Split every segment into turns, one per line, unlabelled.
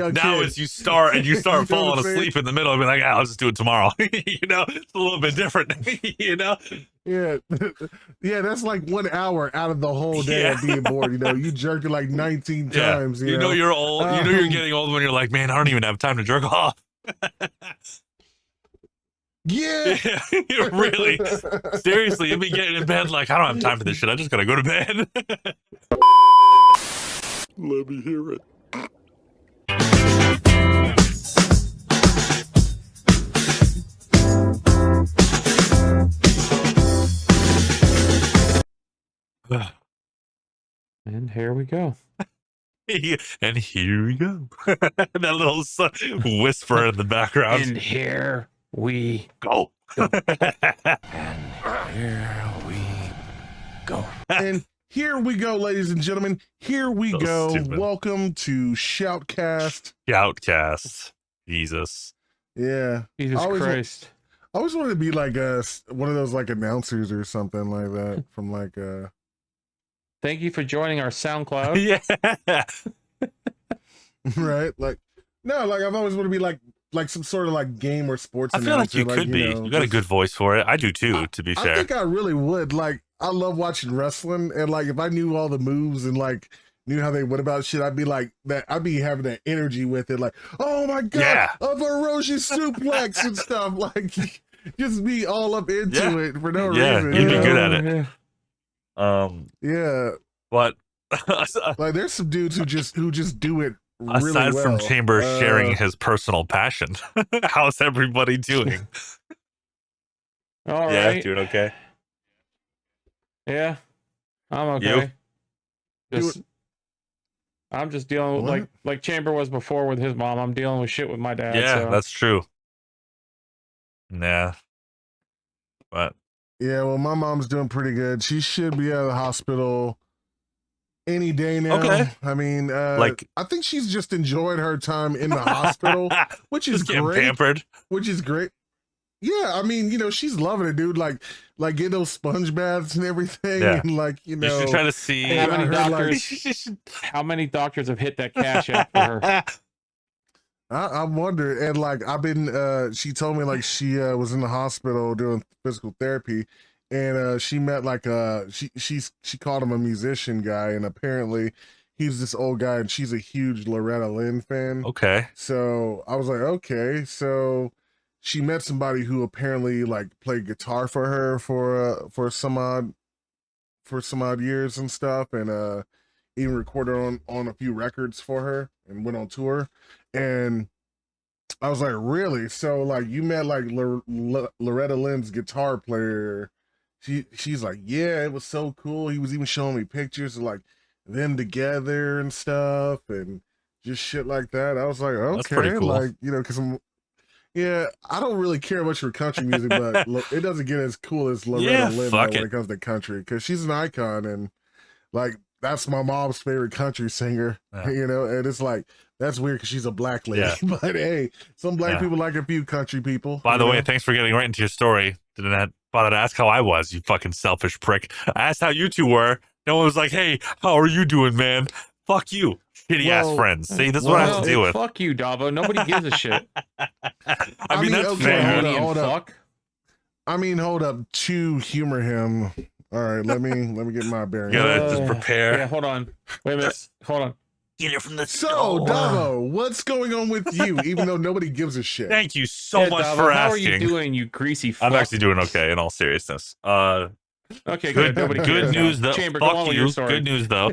Now
kid.
it's you start
You know
falling
what I'm saying?
asleep in the middle and be like, I'll just do it tomorrow. It's a little bit different.
Yeah, yeah, that's like 1 hour out of the whole day
Yeah.
of being bored. You jerked it like 19
Yeah.
times.
You're old. You're getting old when you're like, man, I don't even have time to jerk off.
Yeah.
Yeah, really. Seriously, you'd be getting in bed like, I don't have time for this shit. I just gotta go to bed.
Let me hear it.
And here we go.
And here we go. That little whisper in the background.
And here we
Go.
and here we go.
And here we go, ladies and gentlemen. Here we
So
go.
stupid.
Welcome to Shoutcast.
Shoutcast. Jesus.
Yeah.
Jesus Christ.
I always wanted to be like one of those like announcers or something like that from like
Thank you for joining our SoundCloud.
Yeah.
right? Like no, like I've always wanted to be like some sort of like game or sports
I feel like
announcer.
you could be. You got a good voice for it. I do too, to be fair.
I think I really would. Like I love watching wrestling, and like if I knew all the moves and like knew how they went about shit, I'd be like that. I'd be having that energy with it, like, oh my god,
Yeah.
a ferocious suplex and stuff. Like just be all up into it for no reason.
You'd be
you
good
know?
at it.
Yeah,
But
like there's some dudes who just do it really
aside
well.
from Chamber sharing his personal passion, how's everybody doing?
All right.
Yeah, doing okay.
Yeah, I'm okay.
You?
Just, I'm just dealing with
What?
like Chamber was before with his mom. I'm dealing with shit with my dad.
Yeah,
so.
that's true. Yeah. But
Yeah, well, my mom's doing pretty good. She should be out of the hospital any day now.
Okay.
I mean,
like
I think she's just enjoying her time in the hospital, which is
just getting
great.
pampered.
Which is great. Yeah, I mean, she's loving it, dude. Like get those sponge baths and everything,
Yeah.
and like,
You should try to see
How many
I heard,
doctors? How many doctors have hit that cash app for her?
I wonder, and like I've been she told me like she was in the hospital doing physical therapy, and she met like she called him a musician guy, and apparently he's this old guy, and she's a huge Loretta Lynn fan.
Okay.
So I was like, okay, so she met somebody who apparently like played guitar for her for some odd years and stuff, and even recorded on a few records for her and went on tour. And I was like, really? So like you met like Loretta Lynn's guitar player? She's like, yeah, it was so cool. He was even showing me pictures of like them together and stuff and just shit like that. I was like, okay,
That's pretty cool.
like because I don't really care much for country music, but it doesn't get as cool as Loretta Lynn when it comes to country, because she's an icon, and like that's my mom's favorite country singer. And it's like that's weird because she's a black lady.
Yeah.
But hey, some black people like a few country people.
By the way, thanks for getting right into your story. Didn't bother to ask how I was, you fucking selfish prick. I asked how you two were. No one was like, hey, how are you doing, man? Fuck you, shitty ass friends. See, this is what I have to deal with.
Fuck you, Davo. Nobody gives a shit.
I mean, that's
okay,
fair.
hold up.
Fuck.
I mean, hold up. To humor him. All right, let me get my bearings.
You gotta just prepare.
Yeah, hold on. Wait a minute. Hold on.
Get it from the
So, Davo, what's going on with you? Even though nobody gives a shit.
Thank you so much
Davo,
for
how
asking.
are you doing, you greasy fuck?
I'm actually doing okay, in all seriousness.
Okay, good. Nobody
good
cares
news
now.
though.
Chamber, go on
Fuck
with your
you.
story.
Good news though.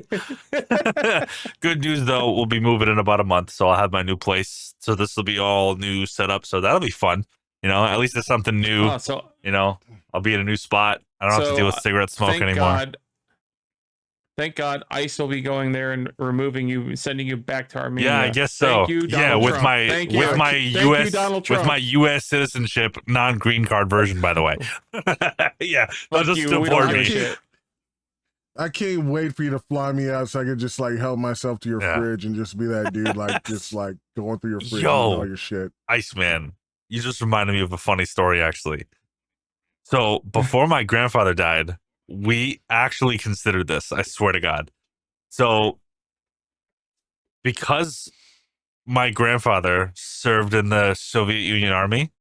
Good news though. We'll be moving in about a month, so I'll have my new place. So this will be all new setup. So that'll be fun. At least it's something new. I'll be in a new spot. I don't have to deal with cigarette smoke anymore.
Thank God, ICE will be going there and removing you, sending you back to Armenia.
Yeah, I guess so.
Thank you, Donald
with
Trump.
my
Thank you.
with my
Thank you, Donald Trump.
with my U.S. citizenship, non-green card version, by the way. Yeah, they'll just
you. We
deport
don't
me.
give a shit.
I can't wait for you to fly me out so I could just like help myself to your fridge and just be that dude, like just like going through your fridge and all your shit.
Iceman, you just reminded me of a funny story, actually. So before my grandfather died, we actually considered this. I swear to God. So because my grandfather served in the Soviet Union Army,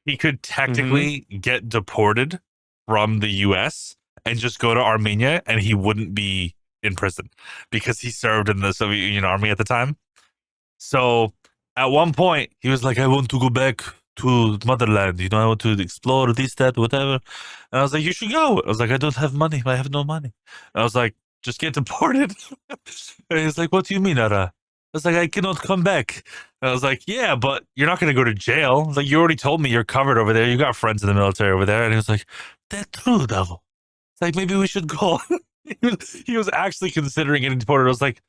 he could technically get deported from the US and just go to Armenia and he wouldn't be in prison because he served in the Soviet Union Army at the time. So at one point, he was like, I want to go back to motherland. You know, I want to explore this, that, whatever. And I was like, you should go. I was like, I don't have money. I have no money. And I was like, just get deported. And he was like, what do you mean, Ara? I was like, I cannot come back. And I was like, yeah, but you're not going to go to jail. I was like, you already told me you're covered over there. You got friends in the military over there. And he was like, that's true, Davo. It's like, maybe we should go. he was actually considering getting deported. I was like,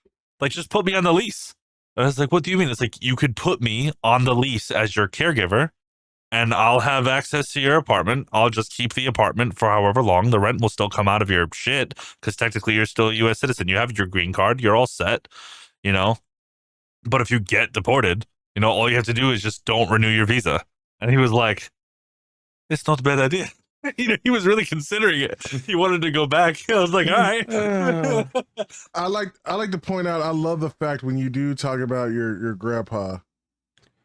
just put me on the lease. I was like, what do you mean? It's like, you could put me on the lease as your caregiver and I'll have access to your apartment. I'll just keep the apartment for however long. The rent will still come out of your shit because technically you're still a U.S. citizen. You have your green card. You're all set, you know? But if you get deported, you know, all you have to do is just don't renew your visa. And he was like, it's not a bad idea. You know, he was really considering it. He wanted to go back. I was like, all right.
I like to point out, I love the fact when you do talk about your grandpa,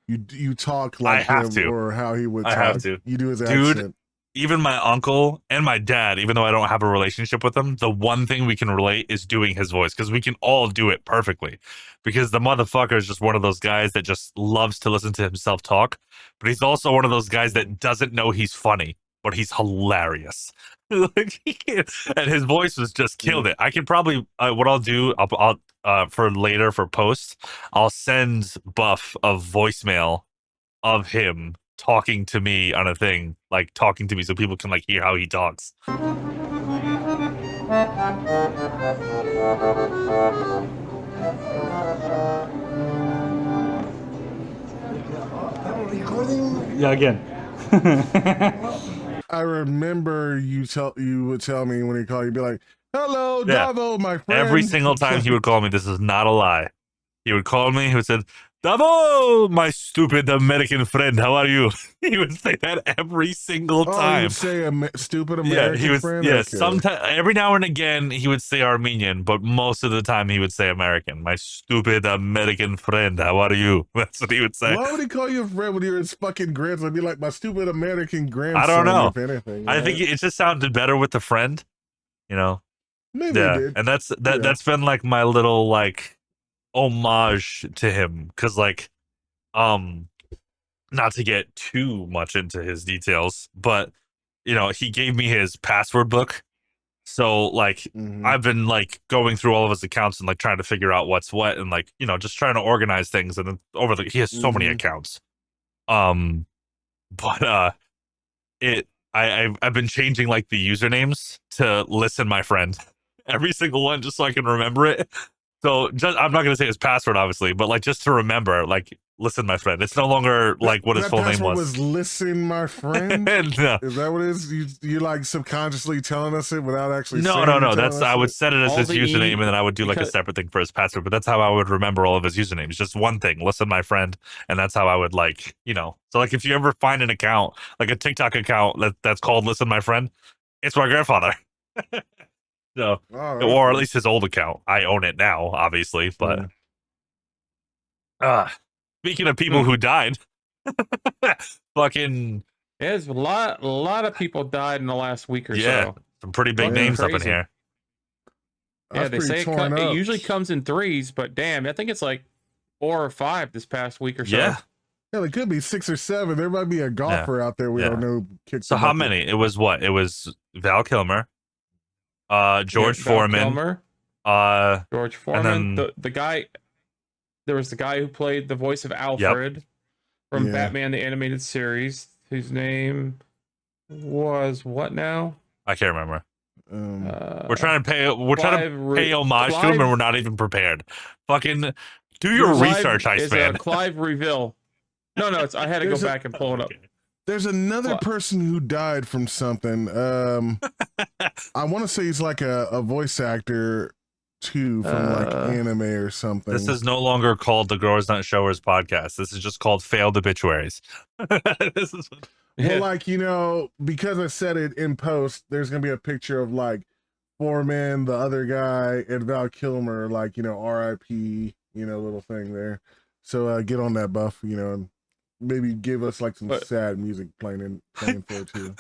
you talk like him or how he would talk.
I have to.
You do his
Dude,
accent.
Even my uncle and my dad, even though I don't have a relationship with them, the one thing we can relate is doing his voice because we can all do it perfectly. Because the motherfucker is just one of those guys that just loves to listen to himself talk, but he's also one of those guys that doesn't know he's funny, but he's hilarious. Like, and his voice was just killed it. I can probably what I'll do, I'll for later for posts, I'll send Buff a voicemail of him talking to me on a thing, like talking to me so people can like hear how he talks.
Recording? Yeah, again.
I remember you would tell me when he called, you'd be like, hello, Davo, my friend.
Every single time he would call me, this is not a lie. He would call me, he would say, Davo, my stupid American friend, how are you? He would say that every single time.
He would say stupid American friend?
Yeah,
okay.
sometimes, every now and again, he would say Armenian, but most of the time he would say American. My stupid American friend, how are you? That's what he would say.
Why would he call you a friend when you're his fucking grandson? I'd be like, my stupid American grandson.
I don't know.
If anything,
I think it just sounded better with the friend, you know?
Maybe it did.
And that's been like my little like homage to him, because like not to get too much into his details, but you know, he gave me his password book, so like I've been like going through all of his accounts and like trying to figure out what's what, and like, you know, just trying to organize things. And then he has so many accounts, but I've been changing like the usernames to listen my friend, every single one, just so I can remember it. So I'm not gonna say his password, obviously, but like just to remember, like, listen, my friend. It's no longer like what his full name was.
Listen, my friend.
No.
Is that what it is? You like subconsciously telling us it without actually?
No. That's I would set it as his username, and then I would do like a separate thing for his password. But that's how I would remember all of his usernames. Just one thing, listen, my friend, and that's how I would, like, you know. So like if you ever find an account, like a TikTok account that's called Listen, my friend, it's my grandfather. So, or at least his old account. I own it now, obviously, but speaking of people who died, fucking
there's a lot of people died in the last week or so.
Some pretty big names up in here.
Yeah, they say it usually comes in threes, but damn, I think it's like 4 or 5 this past week or so.
Yeah, it could be 6 or 7. There might be a golfer out there we don't know.
So how many? It was what? It was Val Kilmer. George Foreman,
George Foreman, the guy. There was the guy who played the voice of Alfred from Batman the Animated Series. Whose name was what now?
I can't remember. We're trying to pay homage to him, and we're not even prepared. Fucking do your research, Iceman.
Clive Reville. No, I had to go back and pull it up.
There's another person who died from something. I want to say he's like a voice actor too, from like anime or something.
This is no longer called the Growers Not Showers podcast. This is just called Failed Obituaries.
Well, like, you know, because I said it in post, there's gonna be a picture of like Foreman, the other guy, and Val Kilmer, like, you know, R.I.P. You know, little thing there. So get on that, Buff. You know, and maybe give us like some sad music playing for it too.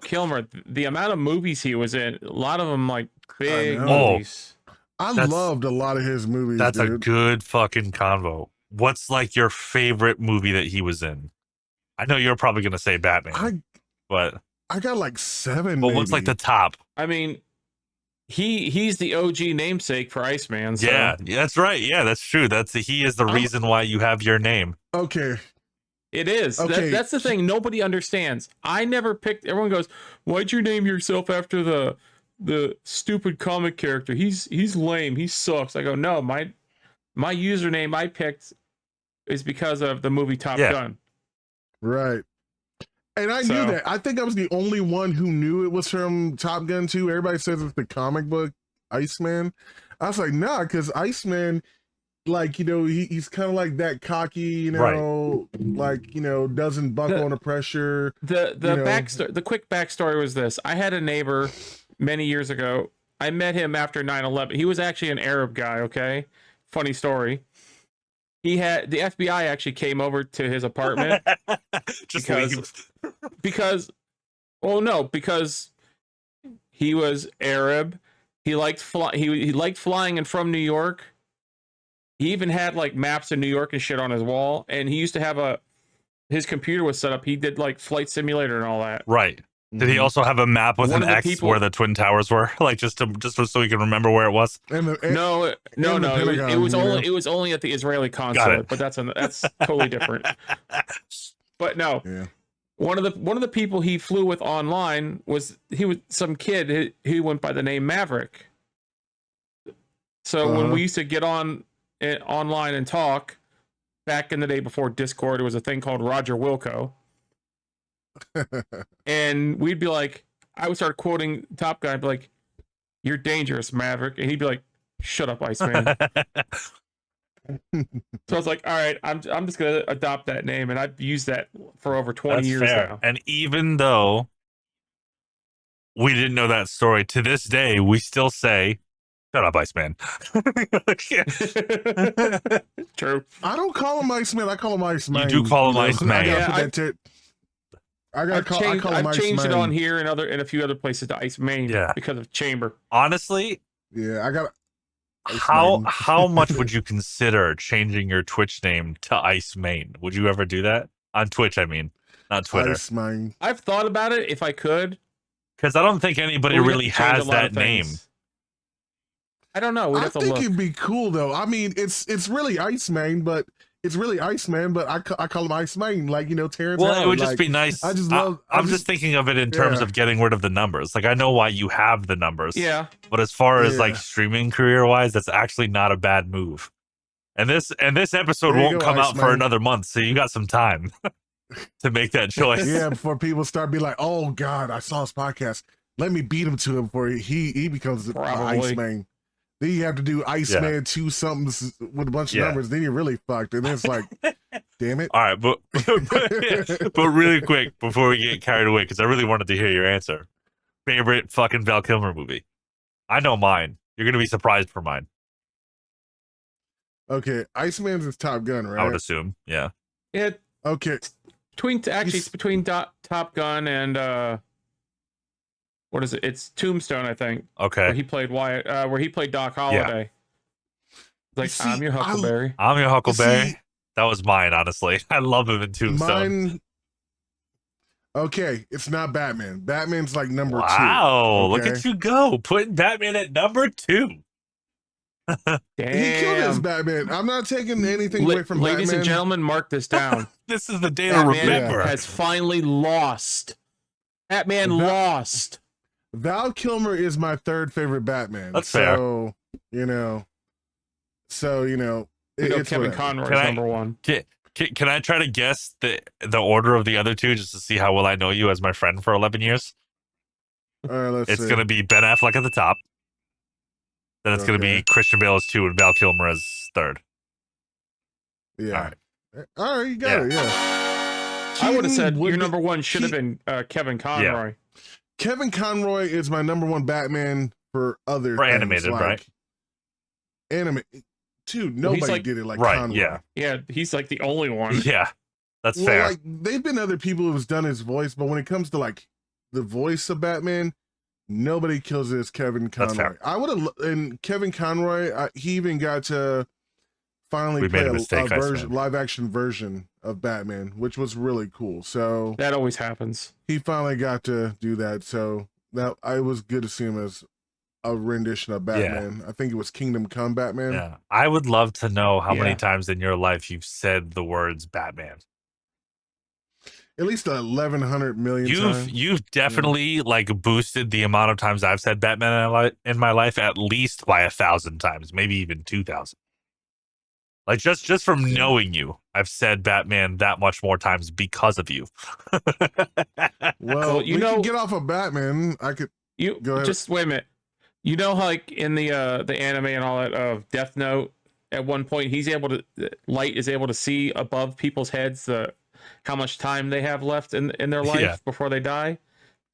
Kilmer, the amount of movies he was in, a lot of them like big movies.
I loved a lot of his movies.
That's
dude.
a good fucking convo. What's like your favorite movie that he was in? I know you're probably gonna say Batman, but
I got like 7.
But what's like the top?
I mean, he's the OG namesake for Iceman. So.
Yeah, that's right. Yeah, that's true. He is the reason why you have your name.
Okay.
It is.
Okay.
That's the thing nobody understands. I never picked. Everyone goes, "Why'd you name yourself after the stupid comic character? He's lame. He sucks." I go, "No, my username I picked is because of the movie Top Gun."
Right. And I knew that. I think I was the only one who knew it was from Top Gun 2. Everybody says it's the comic book Iceman. I was like, nah, because Iceman, like, you know, he's kind of like that cocky, you know, like, you know, doesn't buckle under pressure.
The backstory, the quick backstory was this. I had a neighbor many years ago. I met him after 9/11. He was actually an Arab guy, okay? Funny story. He had the FBI actually came over to his apartment because he was Arab. He liked he liked flying and from New York. He even had like maps of New York and shit on his wall, and he used to have his computer was set up. He did like Flight Simulator and all that.
Right. Did he also have a map with an X where the Twin Towers were, like just so he can remember where it was?
No. It was only at the Israeli consulate, but that's totally different. But no, one of the people he flew with online was some kid who went by the name Maverick. So when we used to get online and talk back in the day before Discord, it was a thing called Roger Wilco. And we'd be like, I would start quoting Top Gun, I'd be like, "You're dangerous, Maverick," and he'd be like, "Shut up, Iceman." So I was like, all right, I'm just gonna adopt that name, and I've used that for over 20 years now.
And even though we didn't know that story, to this day we still say, "Shut up, Iceman."
True.
I don't call him Iceman. I call him Iceman.
You do call him Iceman.
I've changed it on here and a few other places to Iceman because of Chamber.
Honestly,
I got.
How much would you consider changing your Twitch name to Iceman? Would you ever do that on Twitch? I mean, not Twitter.
Iceman.
I've thought about it if I could,
because I don't think anybody really has that name.
I don't know.
I think it'd be cool though. I mean, it's really Iceman, but I call him Iceman, like, you know, Terrence.
Well, it would just be nice. I'm just thinking of it in terms of getting rid of the numbers. Like, I know why you have the numbers.
Yeah.
But as far as like streaming career wise, that's actually not a bad move. And this episode won't come out for another month, so you got some time to make that choice.
Yeah, before people start being like, "Oh God, I saw his podcast. Let me beat him to him before he becomes Iceman." Then you have to do Iceman 2 something with a bunch of numbers. Then you're really fucked. And then it's like, damn it.
All right, but really quick before we get carried away, because I really wanted to hear your answer. Favorite fucking Val Kilmer movie? I know mine. You're gonna be surprised for mine.
Okay, Iceman's is Top Gun, right?
I would assume, yeah.
Okay.
It's between Top Gun and what is it? It's Tombstone, I think.
Okay.
Where he played Wyatt, where he played Doc Holliday. Like, I'm your Huckleberry.
I'm your Huckleberry. That was mine, honestly. I love him in Tombstone.
Okay, it's not Batman. Batman's like number 2.
Wow, look at you go. Putting Batman at number 2.
Damn.
He killed his Batman. I'm not taking anything away from Batman.
Ladies and gentlemen, mark this down.
This is the day to remember.
Has finally lost. Batman lost.
Val Kilmer is my 3rd favorite Batman.
That's fair.
So, you know,
Kevin Conroy is number 1.
Can I try to guess the order of the other two just to see how well I know you as my friend for 11 years?
All right, let's
It's
see.
going to be Ben Affleck at the top. Then it's going to be Christian Bale as 2 and Val Kilmer as 3rd.
Yeah. All right, you got it. Yeah.
I would have said your number 1 should have been Kevin Conroy.
Yeah. Kevin Conroy is my number 1 Batman for other
for
things,
animated,
like
right?
Anime. Dude, nobody did it like
right,
Conroy.
Yeah, he's like the only one.
Yeah, that's fair.
Like, they've been other people who's done his voice, but when it comes to like the voice of Batman, nobody kills it as Kevin Conroy.
That's fair.
I would have, and Kevin Conroy, he even got to finally play a live action version of Batman, which was really cool. So
that always happens.
He finally got to do that. So that I was good to see him as a rendition of Batman. I think it was Kingdom Come Batman.
Yeah, I would love to know how many times in your life you've said the words Batman.
At least 1,100 million times.
You've definitely like boosted the amount of times I've said Batman in my life at least by 1,000 times, maybe even 2,000. Like just from knowing you, I've said Batman that much more times because of you.
Well, you can get off of Batman. I could. Go ahead.
Just wait a minute. You know, like in the anime and all that of Death Note, at one point Light is able to see above people's heads how much time they have left in their life before they die.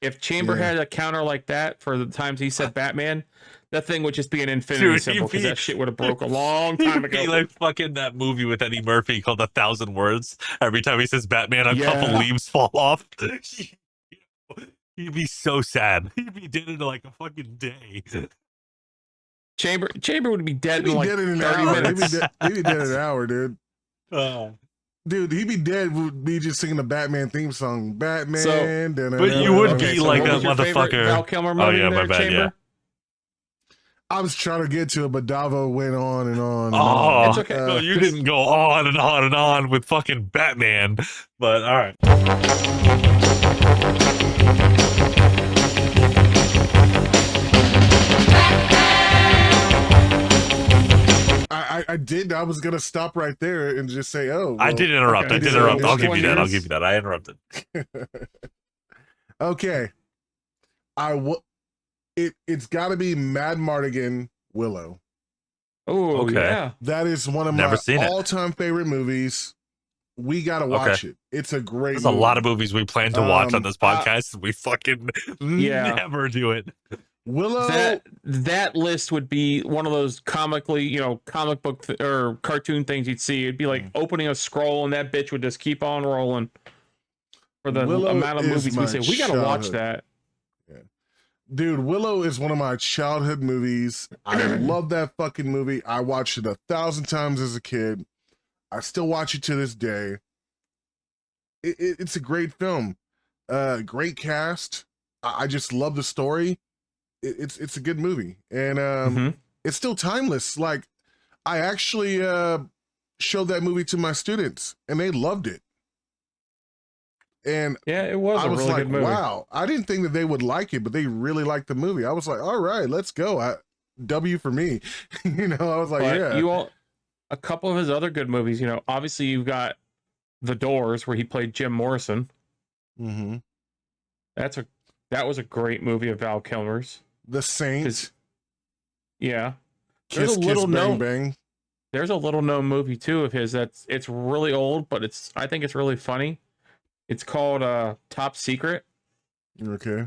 If Chamber had a counter like that for the times he said Batman, that thing would just be an infinity symbol because that shit would have broke a long time ago.
He'd be like fucking that movie with Eddie Murphy called 1,000 Words. Every time he says Batman, a couple leaves fall off. He'd be so sad. He'd be dead in like a fucking day.
Chamber would be dead in like 30 minutes.
He'd be dead in an hour, dude. Dude, he'd be dead would be just singing the Batman theme song. Batman.
But you would be like that motherfucker.
Val Kilmer movie
my bad,
Chamber?
I was trying to get to it, but Davo went on and on.
Oh, it's okay. No, you didn't go on and on and on with fucking Batman. But all right.
I did. I was gonna stop right there and just say, "Oh." Well,
I did interrupt. I did interrupt. I'll give you that. I'll give you that. I interrupted.
Okay. It's got to be Mad Mardigan Willow.
Oh, okay. Yeah.
That is one of my all-time favorite movies. We got to watch it. It's a great
There's a lot of movies we plan to watch on this podcast. We fucking never do it.
Willow.
That list would be one of those comically, comic book or cartoon things you'd see. It'd be like opening a scroll and that bitch would just keep on rolling for the amount of movies we say. We got to watch that.
Yeah. Dude, Willow is one of my childhood movies. I love that fucking movie. I watched it 1,000 times as a kid. I still watch it to this day. It's a great film. Great cast. I just love the story. It's a good movie, and it's still timeless. Like, I actually showed that movie to my students, and they loved it. And
it was. I was really
like,
good movie.
Wow, I didn't think that they would like it, but they really liked the movie. I was like, all right, let's go. W for me. I was like,
a couple of his other good movies. Obviously you've got The Doors, where he played Jim Morrison.
Mm-hmm.
That was a great movie of Val Kilmer's.
The Saint.
Yeah.
There's a little known bang.
There's a little known movie too of his it's really old, but I think it's really funny. It's called Top Secret.
Okay.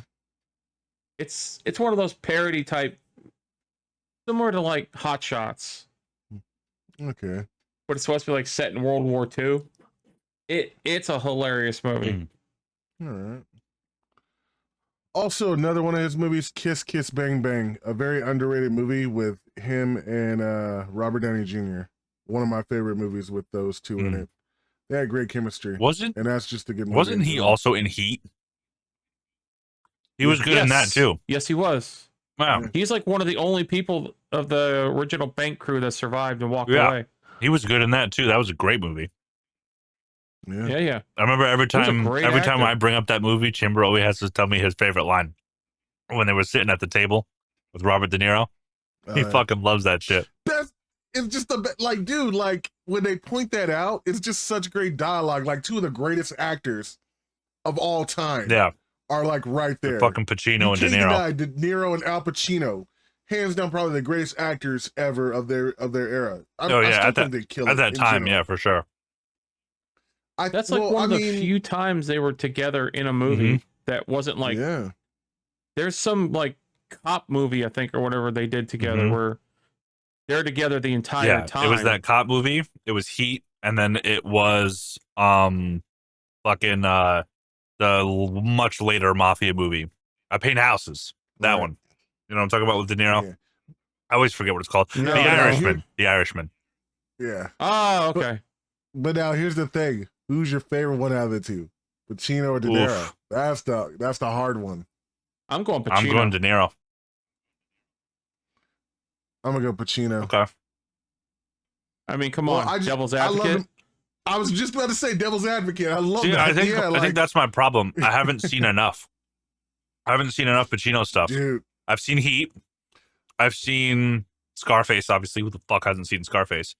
It's one of those parody type, similar to like Hot Shots.
Okay.
But it's supposed to be like set in World War II. It's a hilarious movie.
All right. Also, another one of his movies, Kiss Kiss Bang Bang, a very underrated movie with him and Robert Downey Jr. One of my favorite movies with those two in it. They had great chemistry. And that's just a good movie.
Wasn't he also in Heat? He was good in that too.
Yes, he was.
Wow.
He's like one of the only people of the original bank crew that survived and walked away.
He was good in that too. That was a great movie.
Yeah.
I remember every time I bring up that movie, Chimber always has to tell me his favorite line when they were sitting at the table with Robert De Niro. He fucking loves that shit.
it's just like, dude, like when they point that out, it's just such great dialogue. Like two of the greatest actors of all time, are like right there.
Fucking Pacino
you
and De
can't
Niro.
deny De Niro and Al Pacino, hands down, probably the greatest actors ever of their era. I still think they killed it
at that time,
general.
yeah, for sure.
That's like one of the few times they were together in a movie that wasn't like.
Yeah.
There's some like cop movie, I think, or whatever they did together where they're together the entire time.
It was that cop movie. It was Heat, and then it was fucking the much later mafia movie. I Paint Houses. That one. You know what I'm talking about with De Niro?
Yeah.
I always forget what it's called.
No,
The Irishman. The Irishman.
Yeah.
Oh, okay.
But now here's the thing. Who's your favorite one out of the two? Pacino or De Niro? That's the hard one.
I'm going Pacino.
I'm going De Niro.
I'm gonna go Pacino.
Okay.
I mean, come on, Devil's Advocate.
I was just about to say Devil's Advocate. I love that.
I think that's my problem. I haven't seen enough. I haven't seen enough Pacino stuff.
Dude.
I've seen Heat. I've seen Scarface, obviously. Who the fuck hasn't seen Scarface?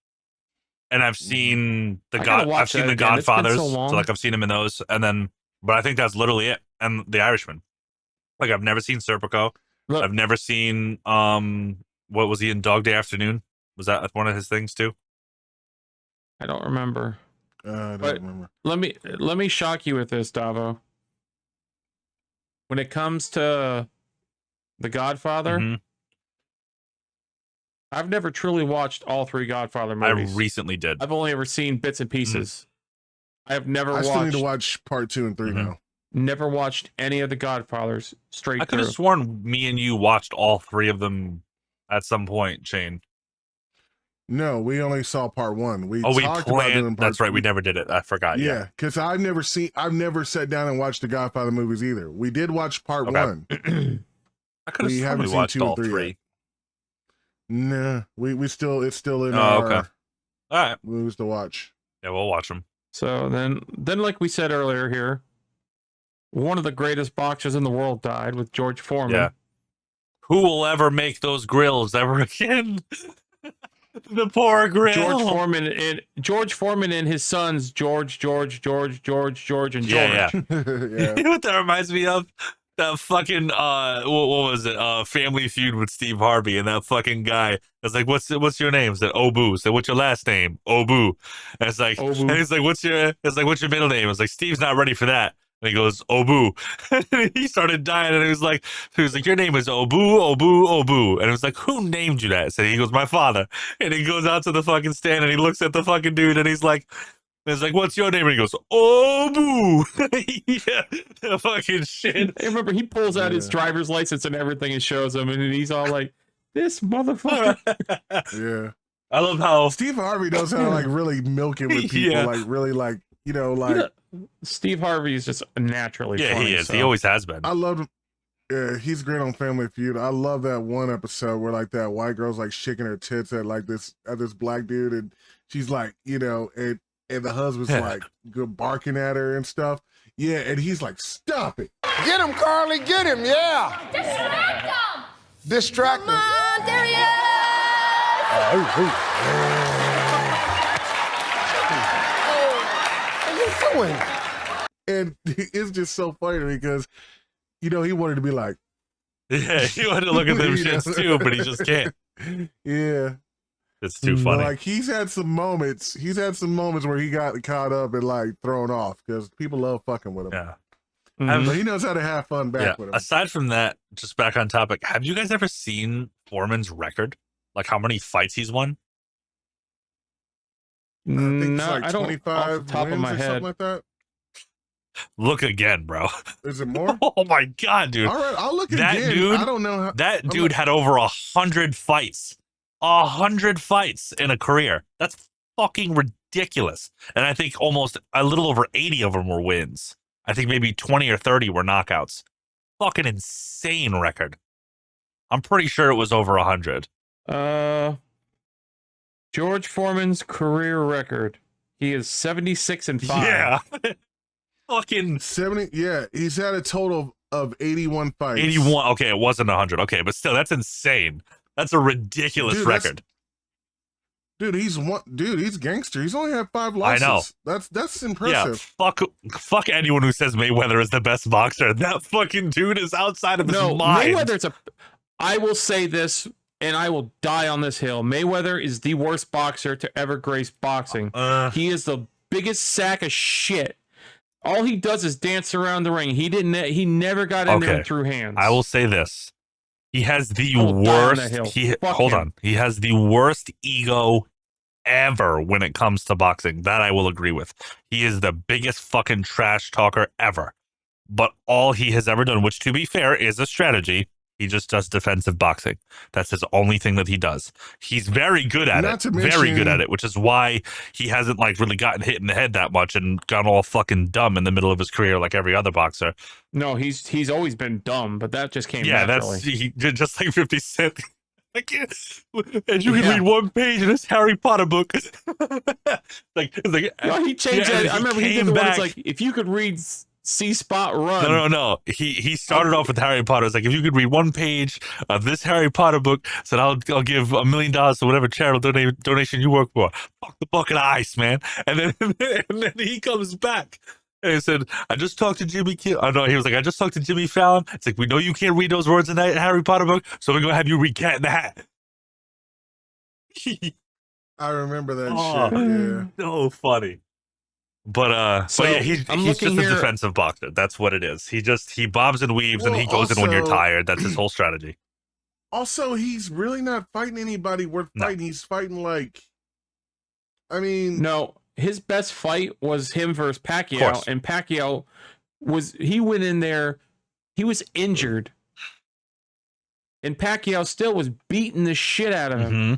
And I've seen I've seen the Godfathers. So like I've seen him in those. And then but I think that's literally it. And The Irishman. Like I've never seen Serpico.
Look,
I've never seen what was he in Dog Day Afternoon? Was that one of his things too?
I don't remember.
I don't remember.
Let me shock you with this, Davo. When it comes to The Godfather, I've never truly watched all three Godfather movies.
I recently did.
I've only ever seen bits and pieces. I have never watched.
I still need to watch part 2 and 3 now.
Never watched any of the Godfathers straight through.
I could have sworn me and you watched all three of them at some point, Shane.
No, we only saw part 1. We
planned.
About doing part
That's right. We never did it. I forgot.
Yeah, because I've never sat down and watched the Godfather movies either. We did watch part 1.
I could have sworn we watched all 3.
Yet. Nah, it's still in
okay. All right.
movies to watch.
Yeah, we'll watch them.
So then like we said earlier here, one of the greatest boxers in the world died with George Foreman.
Yeah. Who will ever make those grills ever again? The poor grill.
George Foreman and his sons George, and George.
Yeah. You know what that reminds me of? That fucking what was it? Family Feud with Steve Harvey, and that fucking guy was like, "What's your name?" Said Obu. Said, "What's your last name?" Obu. And it's like,
Obu.
And he's like, "What's your middle name?" It's like, Steve's not ready for that. And he goes, Obu. And he started dying, and he was like, "Your name is Obu. And it was like, "Who named you that?" So he goes, "My father." And he goes out to the fucking stand, and he looks at the fucking dude, and he's like, "What's your name?" And he goes, "Obu." Yeah, the fucking shit.
I remember he pulls out his driver's license and everything and shows him, and he's all like, "This motherfucker."
Yeah.
I love how
Steve Harvey knows how to like really milk it with people, like really like,
Steve Harvey is just naturally funny.
He is.
So.
He always has been.
I love him. Yeah, he's great on Family Feud. I love that one episode where like that white girl's like shaking her tits at this black dude, and she's like, and the husband's like good barking at her and stuff. Yeah, and he's like, "Stop it.
Get him, Carly, get him, yeah.
Distract him.
Distract him.
Come on, there he is.
What are you doing?
And it's just so funny because, he wanted to be like,
yeah, he wanted to look at them shits too, but he just can't.
Yeah.
It's too funny.
Like he's had some moments where he got caught up and like thrown off because people love fucking with him.
Yeah.
But he knows how to have fun back with him.
Aside from that, just back on topic, have you guys ever seen Foreman's record? Like how many fights he's won?
I think it's
No,
like
I don't.
25
Off the top of my
or
head,
something like that.
Look again, bro.
Is it more?
Oh my god, dude.
All right, I'll look
That
again.
dude,
I don't know how.
That dude had over 100 fights. 100 fights in a career. That's fucking ridiculous. And I think almost a little over 80 of them were wins. I think maybe 20 or 30 were knockouts. Fucking insane record. I'm pretty sure it was over 100.
George Foreman's career record. He is 76-5.
Yeah. Fucking
70. Yeah, he's had a total of 81 fights.
81. Okay, it wasn't 100. Okay, but still, that's insane. That's a ridiculous record.
Dude, he's gangster. He's only had 5
I
losses.
know.
That's
Yeah,
impressive.
fuck anyone who says Mayweather is the best boxer. That fucking dude is outside of his mind.
Mayweather's I will say this, and I will die on this hill. Mayweather is the worst boxer to ever grace boxing. He is the biggest sack of shit. All he does is dance around the ring. He never got in there and threw hands.
I will say this. He has the worst. He has the worst ego ever when it comes to boxing. That I will agree with. He is the biggest fucking trash talker ever. But all he has ever done, which to be fair is a strategy, he just does defensive boxing. That's his only thing that he does. He's very good at it. Very good at it, which is why he hasn't like really gotten hit in the head that much and gone all fucking dumb in the middle of his career like every other boxer.
No, he's always been dumb, but that just came naturally.
That's just like 50 Cent. I can't. And you can read one page in this Harry Potter book.
He changed it. I remember he did the one. It's like if you could read C Spot Run.
No. He started off with Harry Potter. It's like if you could read one page of this Harry Potter book, said I'll give $1 million to whatever charitable donation you work for. Fuck the bucket of ice, man. And then he comes back. And he said, I just talked to Jimmy Kimmel. Oh, no, he was like, I just talked to Jimmy Fallon. It's like, we know you can't read those words in that Harry Potter book, so we're going to have you read Cat in the Hat.
I remember that shit. Yeah.
So funny. But yeah, he's just a defensive boxer. That's what it is. He bobs and weaves and he goes in when you're tired. That's his whole strategy.
Also, he's really not fighting anybody worth fighting. He's fighting
no. His best fight was him versus Pacquiao, and Pacquiao he went in there, he was injured, and Pacquiao still was beating the shit out of him.
Mm-hmm.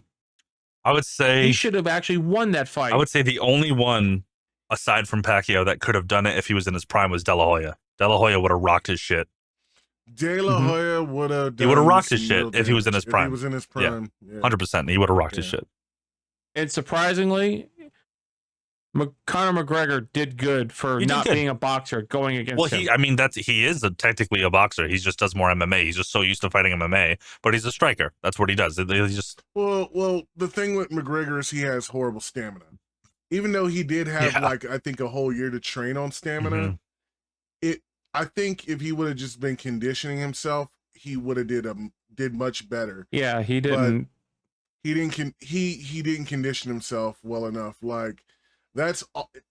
I would say
he should have actually won that fight.
I would say the only one aside from Pacquiao that could have done it if he was in his prime was De La Hoya. De La Hoya would have rocked his shit.
De La Hoya would have.
He would have rocked his shit if he was in his prime.
If he was in his prime,
100%. He would have rocked his shit.
And surprisingly, Conor McGregor did good for not being a boxer going against him.
He is technically a boxer. He just does more MMA. He's just so used to fighting MMA, but he's a striker. That's what he does. He's just
well. The thing with McGregor is he has horrible stamina. Even though he did have I think a whole year to train on stamina, I think if he would have just been conditioning himself, he would have did much better.
Yeah, he didn't.
But he didn't condition himself well enough. That's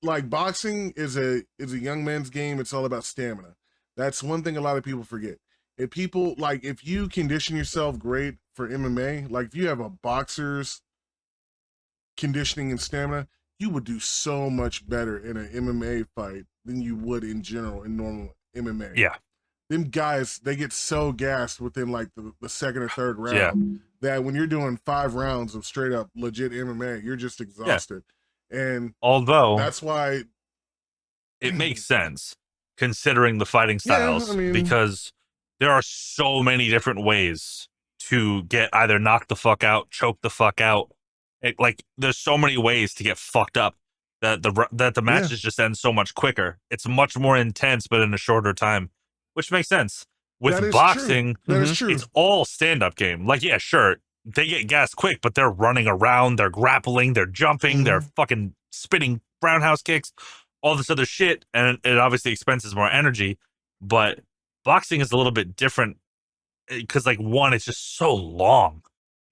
like boxing is a young man's game. It's all about stamina. That's one thing a lot of people forget. If you condition yourself great for MMA, like if you have a boxer's conditioning and stamina, you would do so much better in an MMA fight than you would in general in normal MMA.
Yeah.
Them guys, they get so gassed within like the second or third round that when you're doing 5 rounds of straight up legit MMA, you're just exhausted. And
although
that's why
it makes sense considering the fighting styles, because there are so many different ways to get either knocked the fuck out, choke the fuck out. There's so many ways to get fucked up that the matches just end so much quicker. It's much more intense, but in a shorter time, which makes sense. With boxing, it's all stand-up game. They get gassed quick, but they're running around, they're grappling, they're jumping, they're fucking spinning roundhouse kicks, all this other shit, and it obviously expenses more energy. But boxing is a little bit different because, one, it's just so long.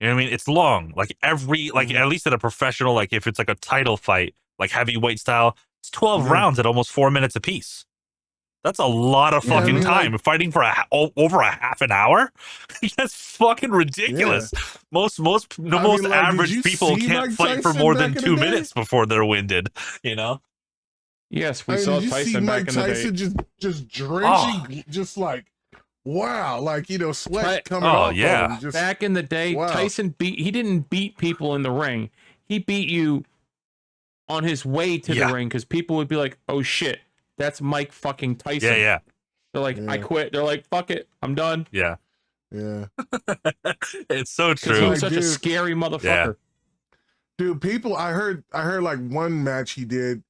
You know what I mean? It's long. At least at a professional, if it's a title fight, heavyweight style, it's 12 rounds at almost 4 minutes apiece. That's a lot of fucking time. Fighting for over a half an hour? That's fucking ridiculous. Yeah. Most average people can't fight for more than 2 minutes before they're winded, you know?
Yes, we saw Tyson back in the day.
Just drenching, just wow, sweat coming off.
Yeah.
Back in the day, Tyson he didn't beat people in the ring. He beat you on his way to the ring because people would be like, oh shit. That's Mike fucking Tyson.
Yeah.
They're like, I quit. They're like, fuck it, I'm done.
Yeah. It's so true.
He was such a scary motherfucker.
Yeah. Dude, I heard one match he did,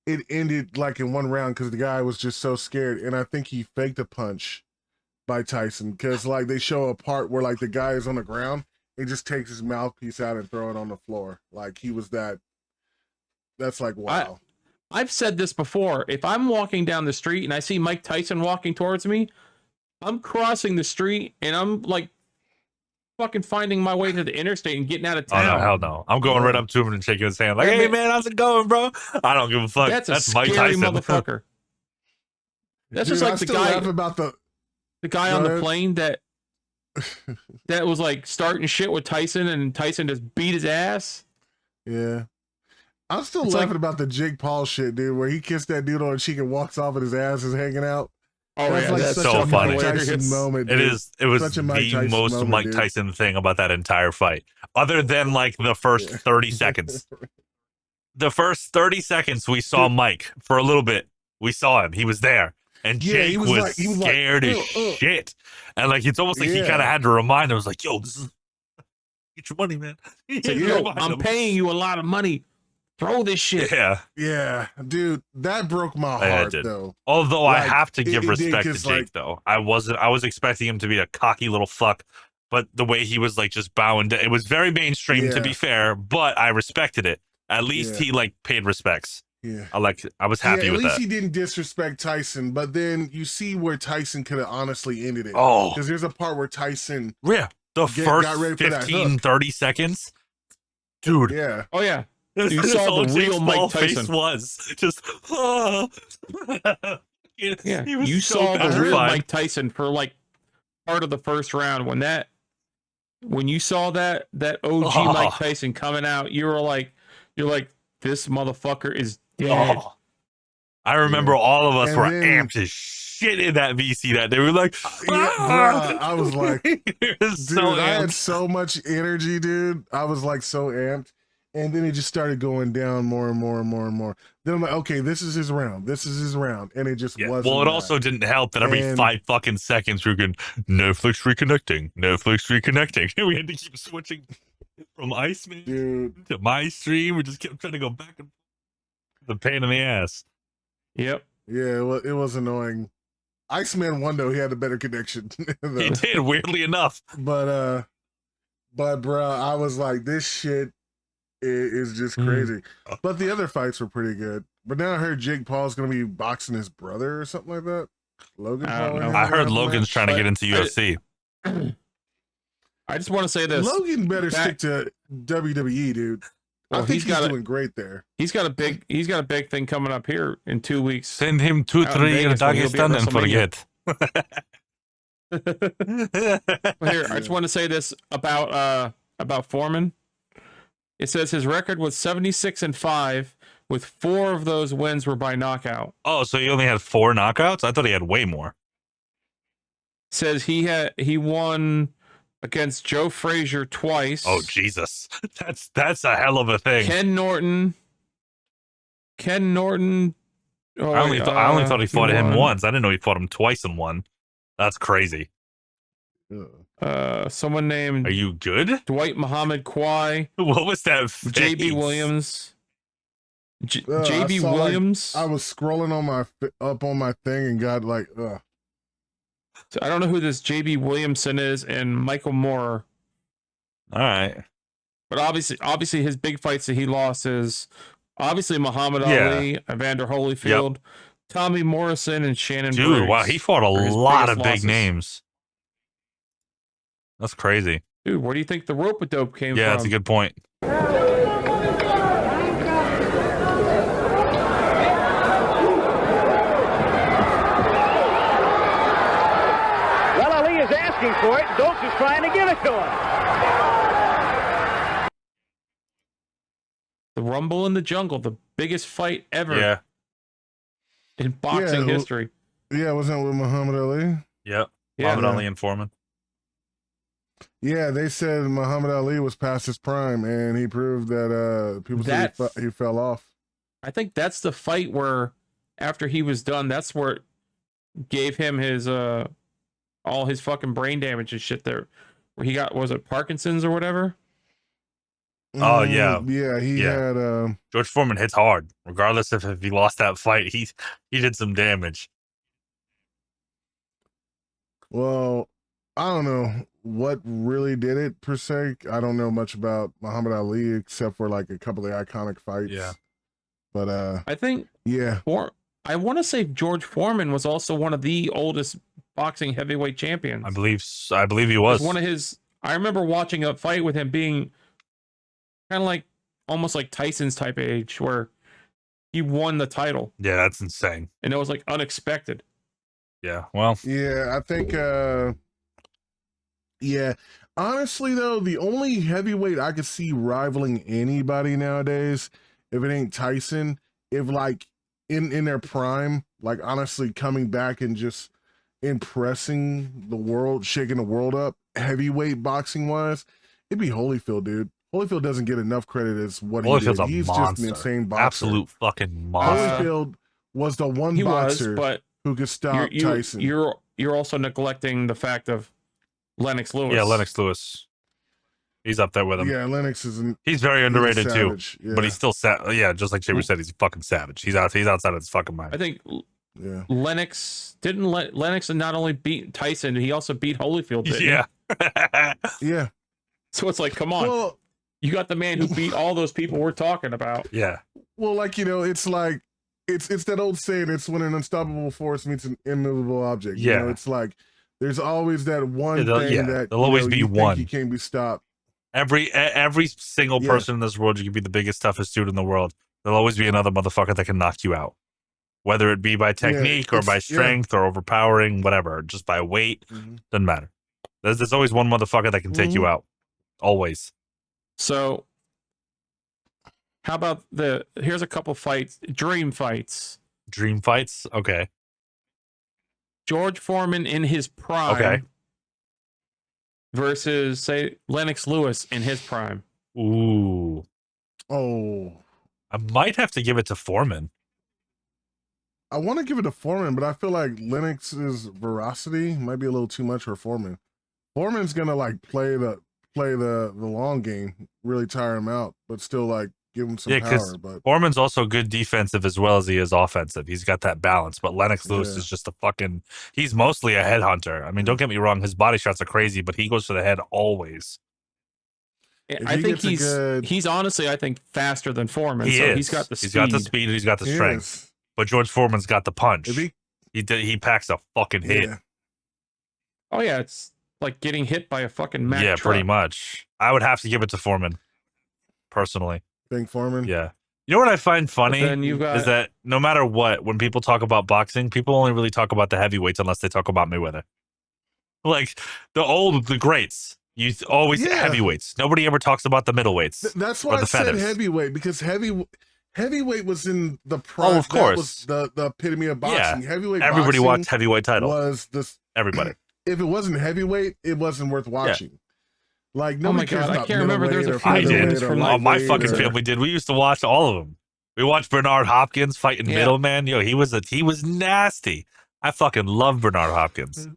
it ended in one round because the guy was just so scared, and I think he faked a punch by Tyson because they show a part where the guy is on the ground He just takes his mouthpiece out and throw it on the floor. Like he was that. That's like wow.
I've said this before. If I'm walking down the street and I see Mike Tyson walking towards me, I'm crossing the street and I'm like fucking finding my way to the interstate and getting out of town.
Oh no, hell no! I'm going right up to him and shaking his hand, like, "Hey man, how's it going, bro?" I don't give a fuck.
That's a
Mike
scary
Tyson,
motherfucker. That's
Dude,
just like
I still laugh about the
guy on the plane that was like starting shit with Tyson, and Tyson just beat his ass.
Yeah. I'm still laughing about the Jake Paul shit, dude, where he kissed that dude on the cheek and walks off and his ass is hanging out.
Oh,
that's
yeah,
like
that's
such
so
a
funny.
Mike Tyson moment. Dude.
It was
such a
the most
moment,
Mike
dude.
Tyson thing about that entire fight, other than like the first 30 seconds. The first 30 seconds we saw Mike for a little bit. We saw him. He was there. And Jake was scared as shit. And like it's almost like he kind of had to remind him, was like, yo, this is get your money, man.
So, yo, I'm paying you a lot of money. Throw this shit.
Yeah, dude, that broke my heart though.
Although like, I have to give respect to Jake though. I was expecting him to be a cocky little fuck, but the way he was like just bowing down, it was very mainstream to be fair, but I respected it. At least he like paid respects.
Yeah,
I was happy with that.
At least he didn't disrespect Tyson, but then you see where Tyson could have honestly ended it.
Oh,
because there's a part where Tyson,
the first 15, 30 seconds, dude.
Yeah.
Oh yeah. You saw the real Mike Tyson
was just.
Yeah,
he was
you
so
saw
petrified.
the real Mike Tyson for like part of the first round when you saw that OG Mike Tyson coming out, you're like, this motherfucker is dead.
I remember all of us were amped as shit in that VC that they were like,
I was like, dude,
so
I had so much energy, dude. I was like so amped. And then it just started going down more and more and more and more. Then I'm like, okay, this is his round. This is his round. And it just wasn't.
Well, it also didn't help that every 5 fucking seconds we were going, Netflix reconnecting. We had to keep switching from Iceman to my stream. We just kept trying to go back and forth. The pain in the ass.
Yep.
Yeah, well, it was annoying. Iceman won though. He had a better connection.
He did, weirdly enough.
But bro, I was like, this shit is just crazy. But the other fights were pretty good. But now I heard Jake Paul's gonna be boxing his brother or something like that. Logan Paul.
I heard Logan's trying to get into UFC.
I just want to say this:
Logan better stick to WWE, dude. I think he's doing great there.
He's got a big thing coming up here in 2 weeks.
Send him 2-3 in Dagestan and forget.
Here, I just want to say this about Foreman. It says his record was 76-5, with 4 of those wins were by knockout.
Oh, so he only had 4 knockouts? I thought he had way more.
Says he won against Joe Frazier twice.
Oh Jesus, that's a hell of a thing.
Ken Norton. Oh,
I only thought he fought him once. I didn't know he fought him twice in one. That's crazy.
Someone named.
Are you good?
Dwight Muhammad Kwai.
What was that?
JB Williams. JB Williams.
I was scrolling on my thing and got like,
So I don't know who this JB Williamson is and Michael Moore.
All right.
But obviously his big fights that he lost is obviously Muhammad Ali, Evander Holyfield, Tommy Morrison, and Shannon Briggs.
Dude, wow, he fought a lot of big names. That's crazy.
Dude, where do you think the rope-a-dope came from?
Yeah, that's a good point.
Asking for it, Dokes is trying to give it to him.
The Rumble in the Jungle, the biggest fight ever in boxing history.
Yeah, wasn't it with Muhammad Ali?
Yep. Muhammad Ali and Foreman.
Yeah, they said Muhammad Ali was past his prime, and he proved that people said he fell off.
I think that's the fight where, after he was done, that's where it gave him his all his fucking brain damage and shit there. Where he got, was it Parkinson's or whatever?
Oh, yeah.
Yeah, he had...
George Foreman hits hard. Regardless if he lost that fight, he did some damage.
Well, I don't know. what really did it per se. I don't know much about Muhammad Ali except for like a couple of iconic fights.
Yeah.
But
I think I want to say George Foreman was also one of the oldest boxing heavyweight champions.
I believe he was.
One of his. I remember watching a fight with him being kind of like almost like Tyson's type of age, where he won the title.
Yeah, that's insane.
And it was like unexpected.
Yeah, well.
Yeah, I think. Yeah, honestly though, the only heavyweight I could see rivaling anybody nowadays, if it ain't Tyson, if like in their prime, like honestly coming back and just impressing the world, shaking the world up, heavyweight boxing wise, it'd be Holyfield, dude. Holyfield doesn't get enough credit as what he did. He's just an insane boxer.
Absolute fucking monster.
Holyfield was the one boxer who could stop Tyson.
You're also neglecting the fact of Lennox Lewis.
Yeah, Lennox Lewis. He's up there with him.
Yeah, Lennox is.
He's very underrated too,
yeah.
but he's still yeah, just like Shaver said, he's a fucking savage. He's outside of his fucking mind.
I think. Yeah. Lennox not only beat Tyson, he also beat Holyfield.
Yeah.
Yeah.
So it's like, come on. Well, you got the man who beat all those people we're talking about.
Yeah.
Well, like, it's like it's that old saying, it's when an unstoppable force meets an immovable object.
Yeah.
It's like there's always that one thing that
there'll always be one.
You can't be stopped.
Every single person in this world, you can be the biggest, toughest dude in the world. There'll always be another motherfucker that can knock you out. Whether it be by technique or by strength or overpowering, whatever, just by weight, doesn't matter. There's always one motherfucker that can take you out. Always.
So, how about here's a couple fights, dream fights.
Dream fights? Okay.
George Foreman in his prime.
Okay.
Versus, say, Lennox Lewis in his prime.
Ooh.
Oh.
I might have to give it to Foreman.
I want to give it to Foreman, but I feel like Lennox's veracity might be a little too much for Foreman. Foreman's gonna like play the long game, really tire him out, but still like give him some power. But
Foreman's also good defensive as well as he is offensive. He's got that balance. But Lennox Lewis is just he's mostly a headhunter. I mean, don't get me wrong, his body shots are crazy, but he goes for the head always.
I think he's honestly, I think, faster than Foreman. He's got the speed.
He's got the speed and he's got the strength. But George Foreman's got the punch. He packs a fucking hit.
Oh yeah, it's like getting hit by a fucking Mack truck.
Pretty much. I would have to give it to Foreman, personally.
Think Foreman?
Yeah. You know what I find funny is that no matter what, when people talk about boxing, people only really talk about the heavyweights unless they talk about Mayweather. Like the greats. You always heavyweights. Nobody ever talks about the middleweights.
That's why I said heavyweight, because heavyweight was in the prime.
Oh, of course.
That was the epitome of boxing.
Yeah.
Heavyweight
Everybody
boxing
watched heavyweight title.
Was this
everybody?
If it wasn't heavyweight, it wasn't worth watching. Like nobody cares about.
I can't remember. There's a few
I did. My fucking family did. We used to watch all of them. We watched Bernard Hopkins fighting middleman. Yo, he was nasty. I fucking love Bernard Hopkins.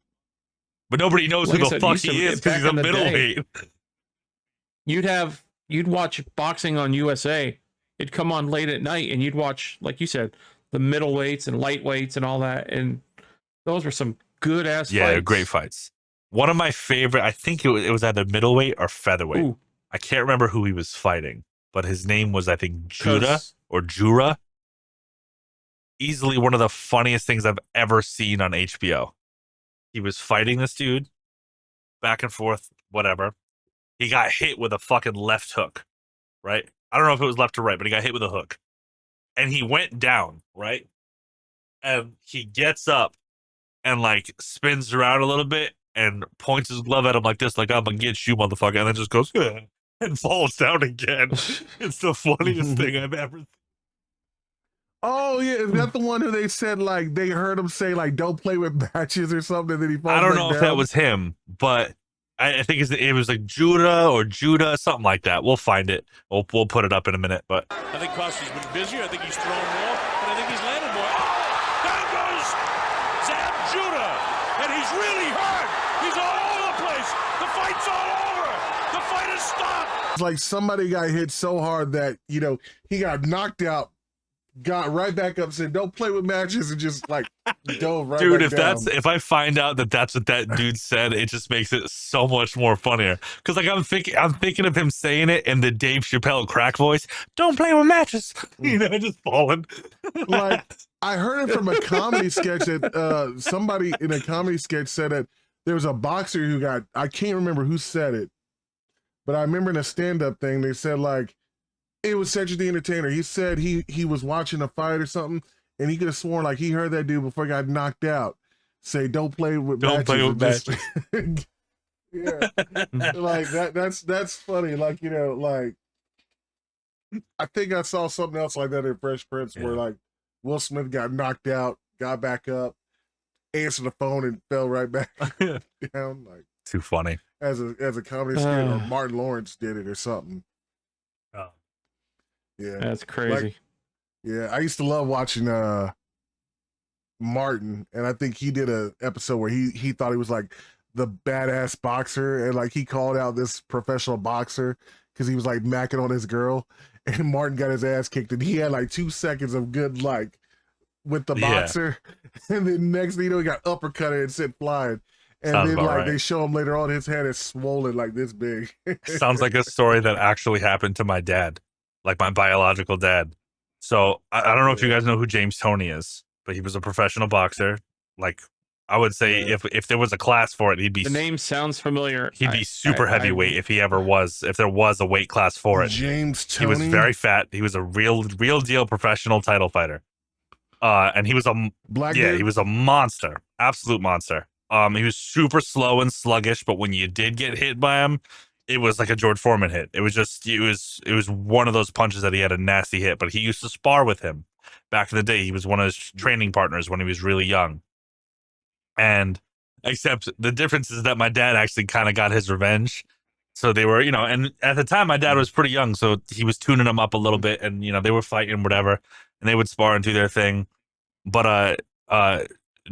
But nobody knows who the fuck he is because he's a middleweight.
You'd watch boxing on USA. It'd come on late at night, and you'd watch, like you said, the middleweights and lightweights and all that. And those were some good ass fights.
Yeah, great fights. One of my favorite, I think it was either middleweight or featherweight. Ooh. I can't remember who he was fighting, but his name was, I think, Judah or Jura. Easily one of the funniest things I've ever seen on HBO. He was fighting this dude, back and forth, whatever. He got hit with a fucking left hook, right? I don't know if it was left or right, but he got hit with a hook. And he went down, right? And he gets up and like spins around a little bit and points his glove at him like this, like, I'm gonna get you, motherfucker, and then just goes and falls down again. It's the funniest thing I've ever seen.
Oh yeah, is that the one who they said like they heard him say like don't play with matches or something? That he falls
I don't know
down?
if that was him, but I think it was like Judah, something like that. We'll find it. We'll put it up in a minute. But
I think Costa's been busy. I think he's thrown more, and I think he's landed more. Oh, down goes Zab Judah, and he's really hurt. He's all over the place. The fight's all over. The fight is stopped.
It's like somebody got hit so hard that he got knocked out, got right back up, said, "Don't play with matches," and just like dove right
Dude,
back down.
if I find out that that's what that dude said, it just makes it so much more funnier. Because like I'm thinking of him saying it in the Dave Chappelle crack voice. Don't play with matches, you know, just falling.
Like I heard it from a comedy sketch that somebody in a comedy sketch said that there was a boxer who got, I can't remember who said it, but I remember in a stand-up thing they said like it was Cedric the Entertainer. He said he was watching a fight or something, and he could have sworn like he heard that dude before he got knocked out say, "Don't play with
Don't play with
matches." Yeah, like that's funny. Like, you know, like I think I saw something else like that in Fresh Prince where like Will Smith got knocked out, got back up, answered the phone, and fell right back down. Like
too funny
as a comedy skit, or Martin Lawrence did it or something.
Oh.
Yeah, that's crazy.
Like, yeah, I used to love watching Martin, and I think he did a episode where he thought he was like the badass boxer, and like he called out this professional boxer because he was like macking on his girl, and Martin got his ass kicked, and he had like 2 seconds of good like with the boxer, and then next thing you know, he got uppercutted and sent flying. And
Sounds
then
about
like
right.
they show him later on, his head is swollen like this big.
Sounds like a story that actually happened to my dad, like my biological dad. So I don't know if you guys know who James Toney is, but he was a professional boxer. Like I would say if there was a class for it, he'd be,
the name sounds familiar.
He'd be super heavyweight if he ever was, if there was a weight class for it.
James Toney?
He was very fat. He was a real deal professional title fighter. And he was a
black dude?
He was a monster, absolute monster. He was super slow and sluggish, but when you did get hit by him, it was like a George Foreman hit. It was one of those punches that he had a nasty hit, but he used to spar with him back in the day. He was one of his training partners when he was really young. And except the difference is that my dad actually kind of got his revenge. So they were, you know, and at the time my dad was pretty young, so he was tuning them up a little bit, and you know, they were fighting whatever, and they would spar and do their thing. But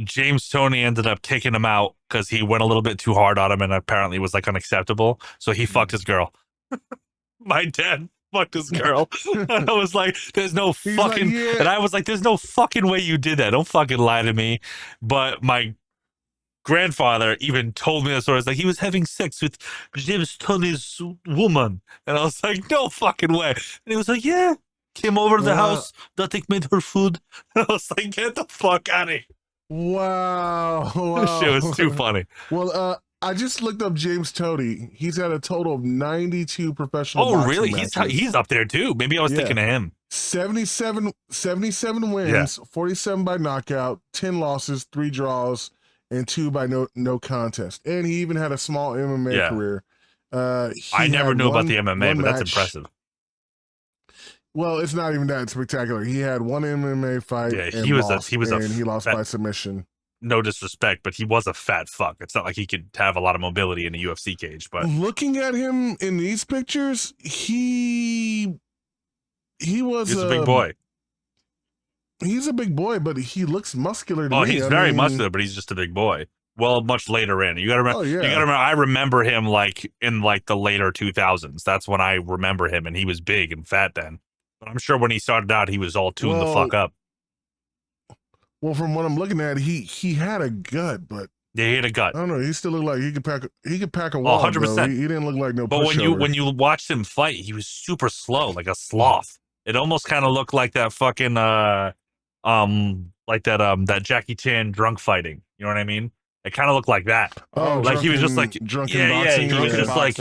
James Toney ended up kicking him out because he went a little bit too hard on him, and apparently was like unacceptable. So he fucked his girl. My dad fucked his girl. And I was like, there's no fucking, and I was like, there's no fucking way you did that. Don't fucking lie to me. But my grandfather even told me the story. It's like he was having sex with James Toney's woman, and I was like, no fucking way. And he was like, yeah, came over to the house. Datik made her food. And I was like, get the fuck out of here.
Wow.
This shit was too funny.
Well, I just looked up James Toney. He's had a total of 92 professional boxing
really?
matches.
He's up there too. Maybe I was thinking of him.
77 wins, 47 by knockout, 10 losses, 3 draws, and 2 by no contest. And he even had a small MMA career.
I never knew about the MMA, but that's impressive.
Well, it's not even that spectacular. He had one MMA fight.
Yeah,
and
he
lost by submission.
No disrespect, but he was a fat fuck. It's not like he could have a lot of mobility in a UFC cage. But
looking at him in these pictures, he's
a big boy.
He's a big boy, but he looks muscular to me.
Oh, he's very muscular, but he's just a big boy. Well, much later in. You gotta remember. You gotta remember. I remember him like in like the later 2000s. That's when I remember him, and he was big and fat then. But I'm sure when he started out, he was all tuned the fuck up.
Well, from what I'm looking at, he had a gut, but
yeah, he had a gut.
I don't know. He still looked like he could pack a wall.
100%.
He didn't look like no.
But when you watched him fight, he was super slow, like a sloth. It almost kind of looked like that fucking like that Jackie Chan drunk fighting. You know what I mean? It kind of looked like that.
Oh,
like he was just like
drunken boxing.
He was just like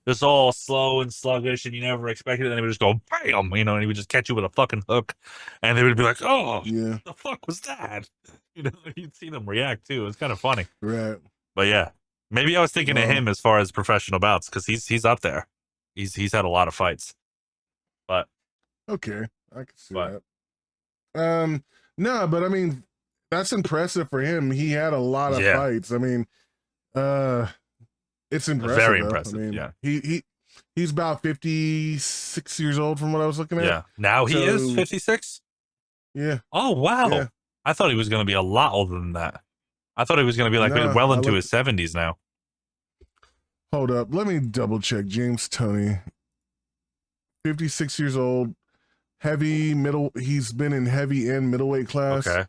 just all slow and sluggish, and you never expected it. And he would just go bam, you know, and he would just catch you with a fucking hook, and they would be like, "Oh, the fuck was that?" You know, you'd see them react too. It's kind of funny,
right?
But yeah, maybe I was thinking of him as far as professional bouts because he's up there. He's had a lot of fights, but
okay, I can see that. No, but I mean, that's impressive for him. He had a lot of fights. I mean, it's impressive.
Very impressive. I mean,
he's about 56 years old from what I was looking at.
Yeah. Now he is 56?
Yeah.
Oh, wow.
Yeah.
I thought he was going to be a lot older than that. I thought he was going to be like well into his 70s now.
Hold up. Let me double check. James Toney, 56 years old, heavy middle. He's been in heavy and middleweight class.
Okay.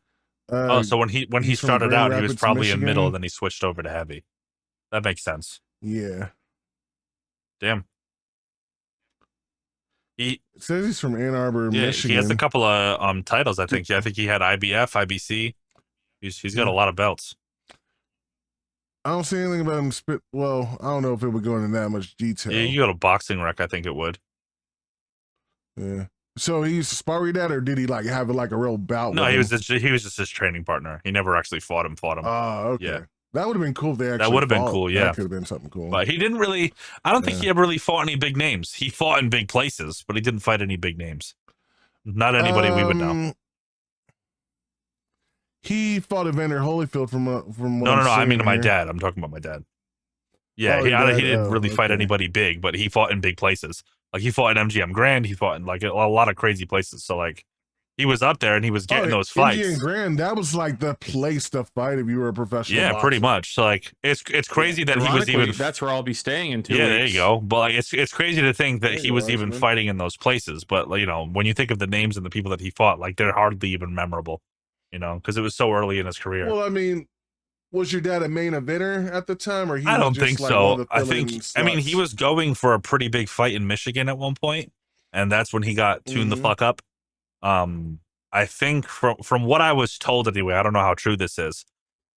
So when he
he's from
started
Grand
out, he was
Rapids,
probably in middle,
Michigan.
then he switched over to heavy. That makes sense.
Yeah.
Damn.
It says he's from Ann Arbor,
Yeah,
Michigan.
he has a couple of titles. I think. Yeah, I think he had IBF, IBC. He's got a lot of belts.
I don't see anything about him spit. Well, I don't know if it would go into that much detail.
Yeah, you go to boxing rec. I think it would.
Yeah. So he used to spar with that, or did he like have like a real bout?
No,
with
he
him?
was just his training partner. He never actually fought him.
Oh, okay.
Yeah.
That would have been cool if they actually.
That would have been
fought.
cool. Yeah,
That could have been something cool.
But he didn't really. I don't think he ever really fought any big names. He fought in big places, but he didn't fight any big names. Not anybody we would know.
He fought Evander Holyfield from what
No. I mean my dad. I'm talking about my dad. Yeah, he didn't really fight anybody big, but he fought in big places. Like he fought in MGM Grand. He fought in like a lot of crazy places. So like he was up there and he was getting those fights.
MGM Grand, that was like the place to fight if you were a professional.
Yeah,
boxer.
pretty much. So like it's crazy that he was even.
That's where I'll be staying in 2 weeks.
Yeah, there you go. But like it's crazy to think that he was even fighting in those places. But you know, when you think of the names and the people that he fought, like they're hardly even memorable. You know, because it was so early in his career.
Well, I mean, was your dad a main eventer at the time, or
I don't think so. I mean, he was going for a pretty big fight in Michigan at one point, and that's when he got tuned the fuck up. I think from what I was told anyway, I don't know how true this is.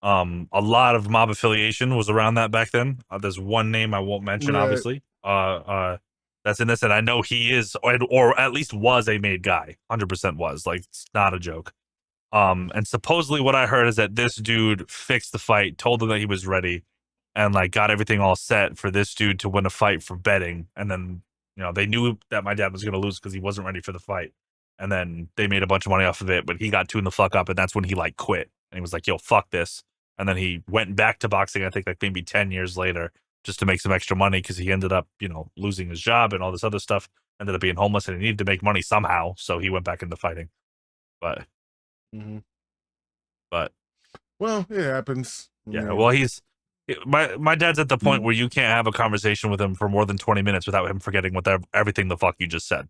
A lot of mob affiliation was around that back then. There's one name I won't mention, obviously. That's in this, and I know he is, or at least was a made guy. 100% was. Like, it's not a joke. And supposedly what I heard is that this dude fixed the fight, told him that he was ready, and like got everything all set for this dude to win a fight for betting. And then, you know, they knew that my dad was going to lose because he wasn't ready for the fight. And then they made a bunch of money off of it, but he got tuned the fuck up, and that's when he like quit. And he was like, yo, fuck this. And then he went back to boxing, I think like maybe 10 years later, just to make some extra money because he ended up, you know, losing his job and all this other stuff, ended up being homeless, and he needed to make money somehow. So he went back into fighting. But
well, it happens.
Yeah, well, my dad's at the point where you can't have a conversation with him for more than 20 minutes without him forgetting everything the fuck you just said.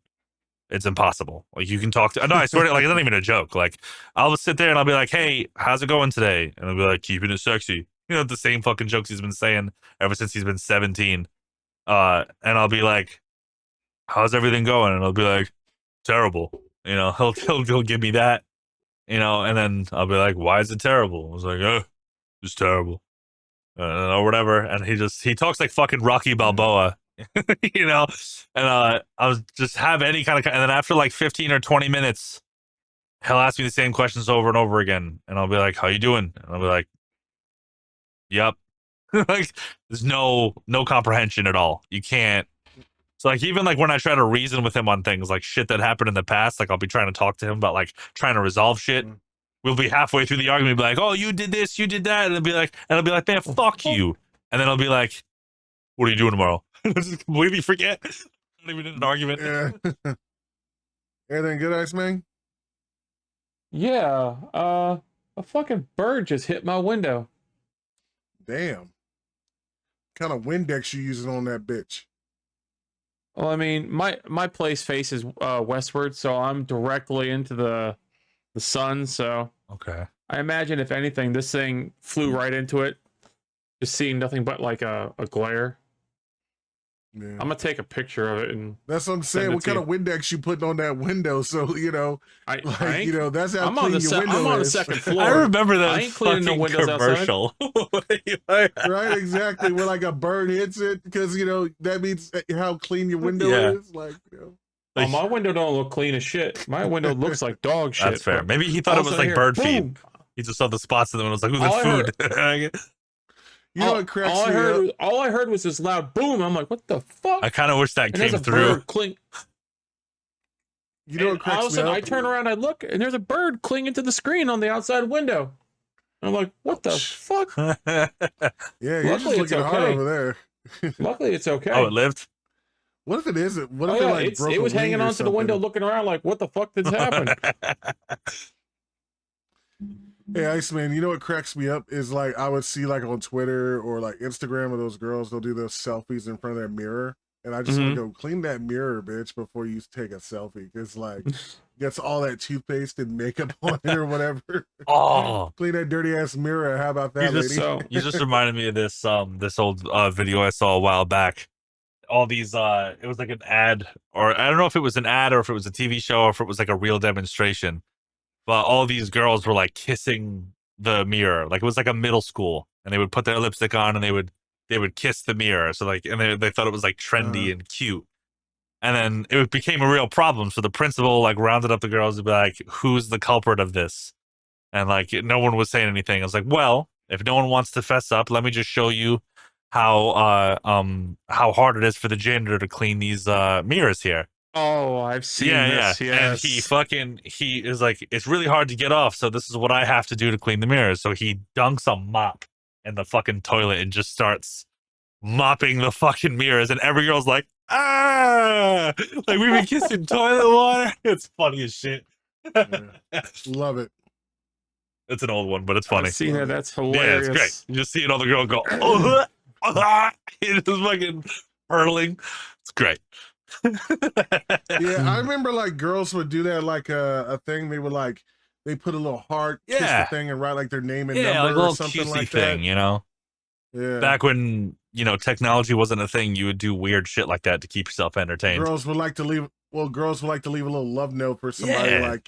It's impossible. Like you can talk to. No, I swear, like it's not even a joke. Like I'll sit there and I'll be like, "Hey, how's it going today?" And I'll be like, "Keeping it sexy." You know, the same fucking jokes he's been saying ever since he's been 17. And I'll be like, "How's everything going?" And I'll be like, "Terrible." You know, he'll give me that. You know, and then I'll be like, "Why is it terrible?" I was like, "Oh, it's terrible," or whatever. And he talks like fucking Rocky Balboa, you know. And I was just have any kind of, and then after like 15 or 20 minutes, he'll ask me the same questions over and over again, and I'll be like, "How you doing?" And I'll be like, "Yep." Like there's no comprehension at all. You can't. So like even like when I try to reason with him on things like shit that happened in the past, like I'll be trying to talk to him about like trying to resolve shit. We'll be halfway through the argument, be like, "Oh, you did this, you did that," and I'll be like, "Man, fuck you." And then I'll be like, "What are you doing tomorrow?" Just completely forget. Not even in an argument.
Yeah. Everything good, Iceman?
Yeah. A fucking bird just hit my window.
Damn. What kind of Windex you using on that bitch?
Well, I mean, my place faces westward, so I'm directly into the sun. So
Okay.
I imagine, if anything, this thing flew right into it, just seeing nothing but like a glare.
Yeah.
I'm gonna take a picture of it, and
that's what I'm saying. What kind of Windex you putting on that window? So you know, that's how clean your window is.
I'm on the second floor.
I remember that.
I ain't cleaning no windows
commercial.
Right, exactly. Where like a bird hits it, because you know that means how clean your window is. Like, you know.
Oh, my window don't look clean as shit. My window looks like dog shit.
That's fair. Maybe he thought it was like bird feed. He just saw the spots in them and was like, "Ooh, that's food."
You know what cracks me up?
All I heard was this loud boom. I'm like, what the fuck?
I kind of wish that came through.
You know what cracks me up?
I turn around, I look, and there's a bird clinging to the screen on the outside window. I'm like, what the fuck?
Yeah, you're just looking hard over there.
Luckily, it's okay.
Oh, it lived?
What if it isn't? What if it like broke
it was hanging onto the window looking around like, what the fuck did happen?
Hey, Iceman, you know what cracks me up is like I would see like on Twitter or like Instagram of those girls, they'll do those selfies in front of their mirror. and I just want to go clean that mirror, bitch, before you take a selfie. Because like, gets all that toothpaste and makeup on it or whatever.
Oh,
clean that dirty ass mirror. How about that, lady?
You just reminded me of this old video I saw a while back. All these it was like an ad, or I don't know if it was an ad or if it was a TV show or if it was like a real demonstration. But all these girls were like kissing the mirror, like it was like a middle school, and they would put their lipstick on and they would kiss the mirror. So like, and they thought it was like trendy and cute. And then it became a real problem. So the principal like rounded up the girls to be like, "Who's the culprit of this?" And like no one was saying anything. I was like, "Well, if no one wants to fess up, let me just show you how hard it is for the janitor to clean these mirrors here."
Oh, I've seen this. Yes.
And he is like, "It's really hard to get off, so this is what I have to do to clean the mirrors." So he dunks a mop in the fucking toilet and just starts mopping the fucking mirrors, and every girl's like, "Ah!" Like, we've been kissing toilet water. It's funny as shit.
Love it.
It's an old one, but it's funny.
I've seen it. That's hilarious.
Yeah, it's great. You just see another girl go, "Oh," it's just fucking hurling. It's great.
Yeah, I remember like girls would do that, like a thing. They would like, they put a little heart, kiss the thing, and write like their name and number
like a little
or something
cutesy
like
thing,
that.
you know?
Yeah.
Back when, you know, technology wasn't a thing, you would do weird shit like that to keep yourself entertained.
Girls would like to leave a little love note for somebody,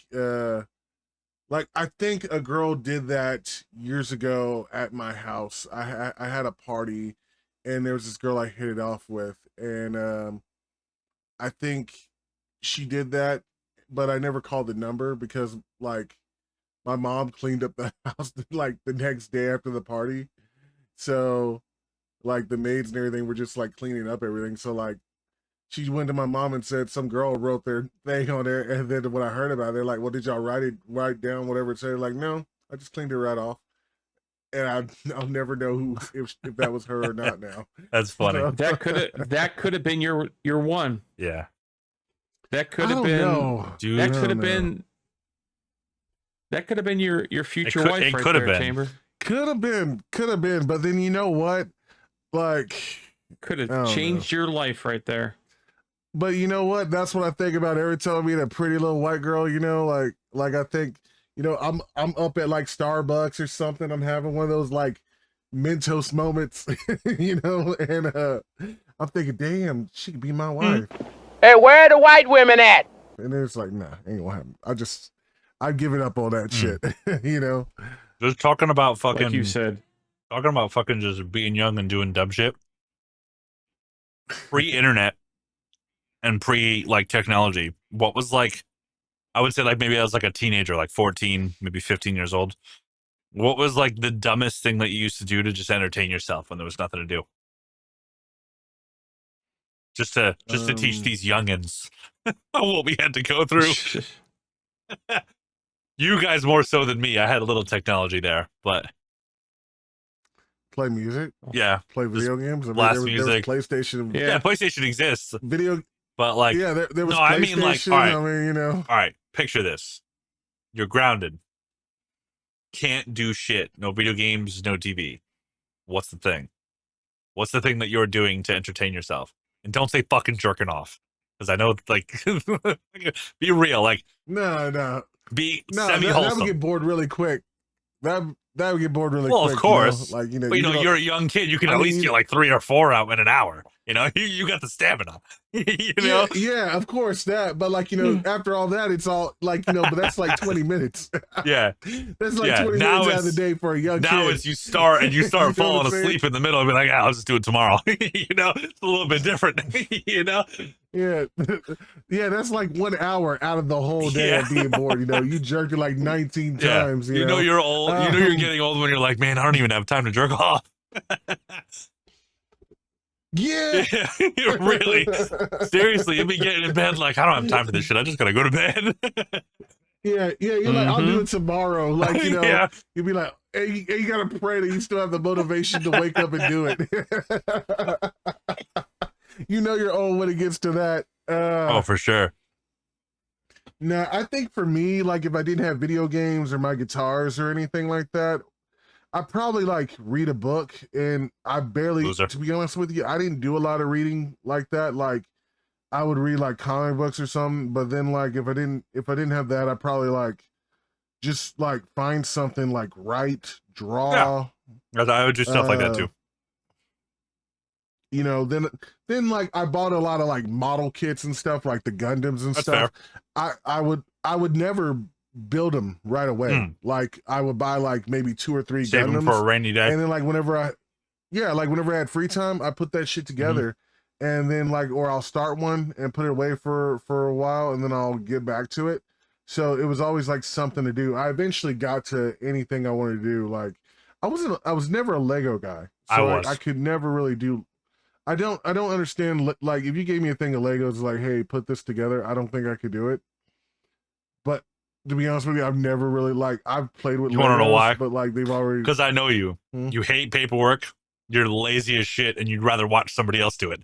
like I think a girl did that years ago at my house. I had a party and there was this girl I hit it off with, and I think she did that, but I never called the number because like my mom cleaned up the house like the next day after the party. So like the maids and everything were just like cleaning up everything. So like she went to my mom and said some girl wrote their thing on there, and then when I heard about it, they're like, "Well, did y'all write down whatever it said?" Like, no, I just cleaned it right off. And I'll never know who if that was her or not now.
That's funny.
So,
That could have been your one.
Yeah.
That could have been
Dude,
that could have been your future wife
it
right
could have
there,
been.
Chamber.
Could have been, but then you know what? Like,
could have changed your life right there.
But you know what? That's what I think about every time I meet a pretty little white girl, you know, like I think, you know, I'm up at like Starbucks or something. I'm having one of those like Mentos moments, you know, and I'm thinking, damn, she could be my wife.
Hey, where are the white women at?
And then it's like, nah, ain't gonna happen. I've given up on that shit, you know.
Just talking about fucking,
like you said,
talking about fucking just being young and doing dumb shit. Pre-internet and like technology, what was like, I would say like maybe I was like a teenager, like 14, maybe 15 years old. What was like the dumbest thing that you used to do to just entertain yourself when there was nothing to do? Just to teach these youngins what we had to go through. You guys more so than me. I had a little technology there, but
play music.
Yeah,
play video games. I mean,
blast
there was
music.
PlayStation.
Yeah, PlayStation exists.
Video,
but like,
yeah, there was.
No, I mean like, all right,
I mean, you know,
all right. Picture this: you're grounded, can't do shit. No video games, no TV. What's the thing? What's the thing that you're doing to entertain yourself? And don't say fucking jerking off, because I know, like, be real. Like,
no,
be
that would get bored really quick. That would get bored really quick.
Well, of course.
You know? Like, you know,
but, you know, you're a young kid. You can at least get like 3 or 4 out in an hour. You know, you got the stamina. You know?
Yeah, of course that. But like, you know, after all that, it's all like, you know, but that's like 20 minutes.
Yeah.
That's like 20 minutes out of the day for a young kid.
Now it's you start falling asleep in the middle and be like, I'll just do it tomorrow. You know, it's a little bit different. You know?
Yeah. Yeah, that's like 1 hour out of the whole day of being bored. You know, you jerked it like 19 times.
You know you're old. You know you're getting old when you're like, man, I don't even have time to jerk off.
Yeah.
Really. Seriously, you'd be getting in bed like, I don't have time for this shit. I just gotta go to bed.
Yeah, you're like, I'll do it tomorrow. Like, you know, you'd be like, hey, you gotta pray that you still have the motivation to wake up and do it. You know you're old when it gets to that.
Oh, for sure.
Now, I think for me, like if I didn't have video games or my guitars or anything like that, I probably like read a book, and I barely,
Loser.
to be honest with you, I didn't do a lot of reading like that. Like I would read like comic books or something, but then like if I didn't have that, I probably like just like find something like write, draw.
Yeah. I would do stuff like that too.
You know, then like I bought a lot of like model kits and stuff, like the Gundams and
That's
stuff.
fair.
I would never build them right away. Like I would buy like maybe 2 or 3
Save
Gundams
them for a rainy day.
and then like whenever I had free time, I put that shit together, and then like, or I'll start one and put it away for a while, and then I'll get back to it. So it was always like something to do. I eventually got to anything I wanted to do. Like I was never a Lego guy, so I could never really do. I don't understand. Like if you gave me a thing of Legos, like, hey, put this together, I don't think I could do it. But to be honest with you, I've never really I've played with.
You want to know why?
But like they've already,
because I know you. You hate paperwork. You're lazy as shit, and you'd rather watch somebody else do it.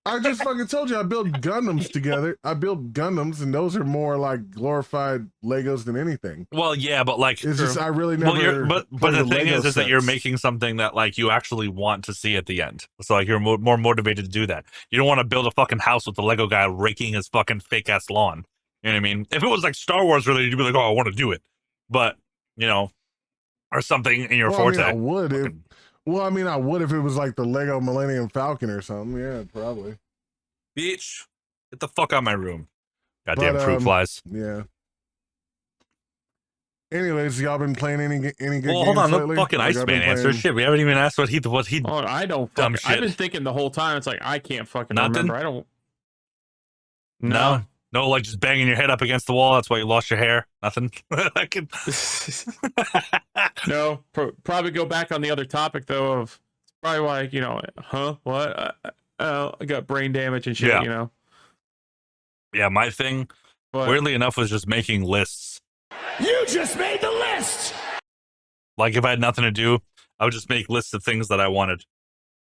I just fucking told you I built Gundams together. I built Gundams, and those are more like glorified Legos than anything.
Well, yeah, but like,
it's just I really never.
But the thing is that you're making something that like you actually want to see at the end. So like you're more motivated to do that. You don't want to build a fucking house with the Lego guy raking his fucking fake ass lawn. You know what I mean? If it was like Star Wars related, you'd be like, oh, I want to do it. But you know, or something in your forte.
I would if. Well, I mean, I would if it was like the Lego Millennium Falcon or something. Yeah, probably.
Bitch, get the fuck out of my room. Goddamn fruit flies.
Yeah. Anyways, y'all been playing any good games
hold on,
lately?
no fucking Iceman answer shit. We haven't even asked what he.
Oh, I don't.
Dumb shit.
I've been thinking the whole time. It's like I can't fucking
Nothing?
remember. I don't.
No, like just banging your head up against the wall. That's why you lost your hair. Nothing. I can.
No, probably go back on the other topic though. Of probably like what? I got brain damage and shit.
Yeah.
You know.
Yeah, my thing, weirdly enough, was just making lists.
You just made the list.
Like if I had nothing to do, I would just make lists of things that I wanted,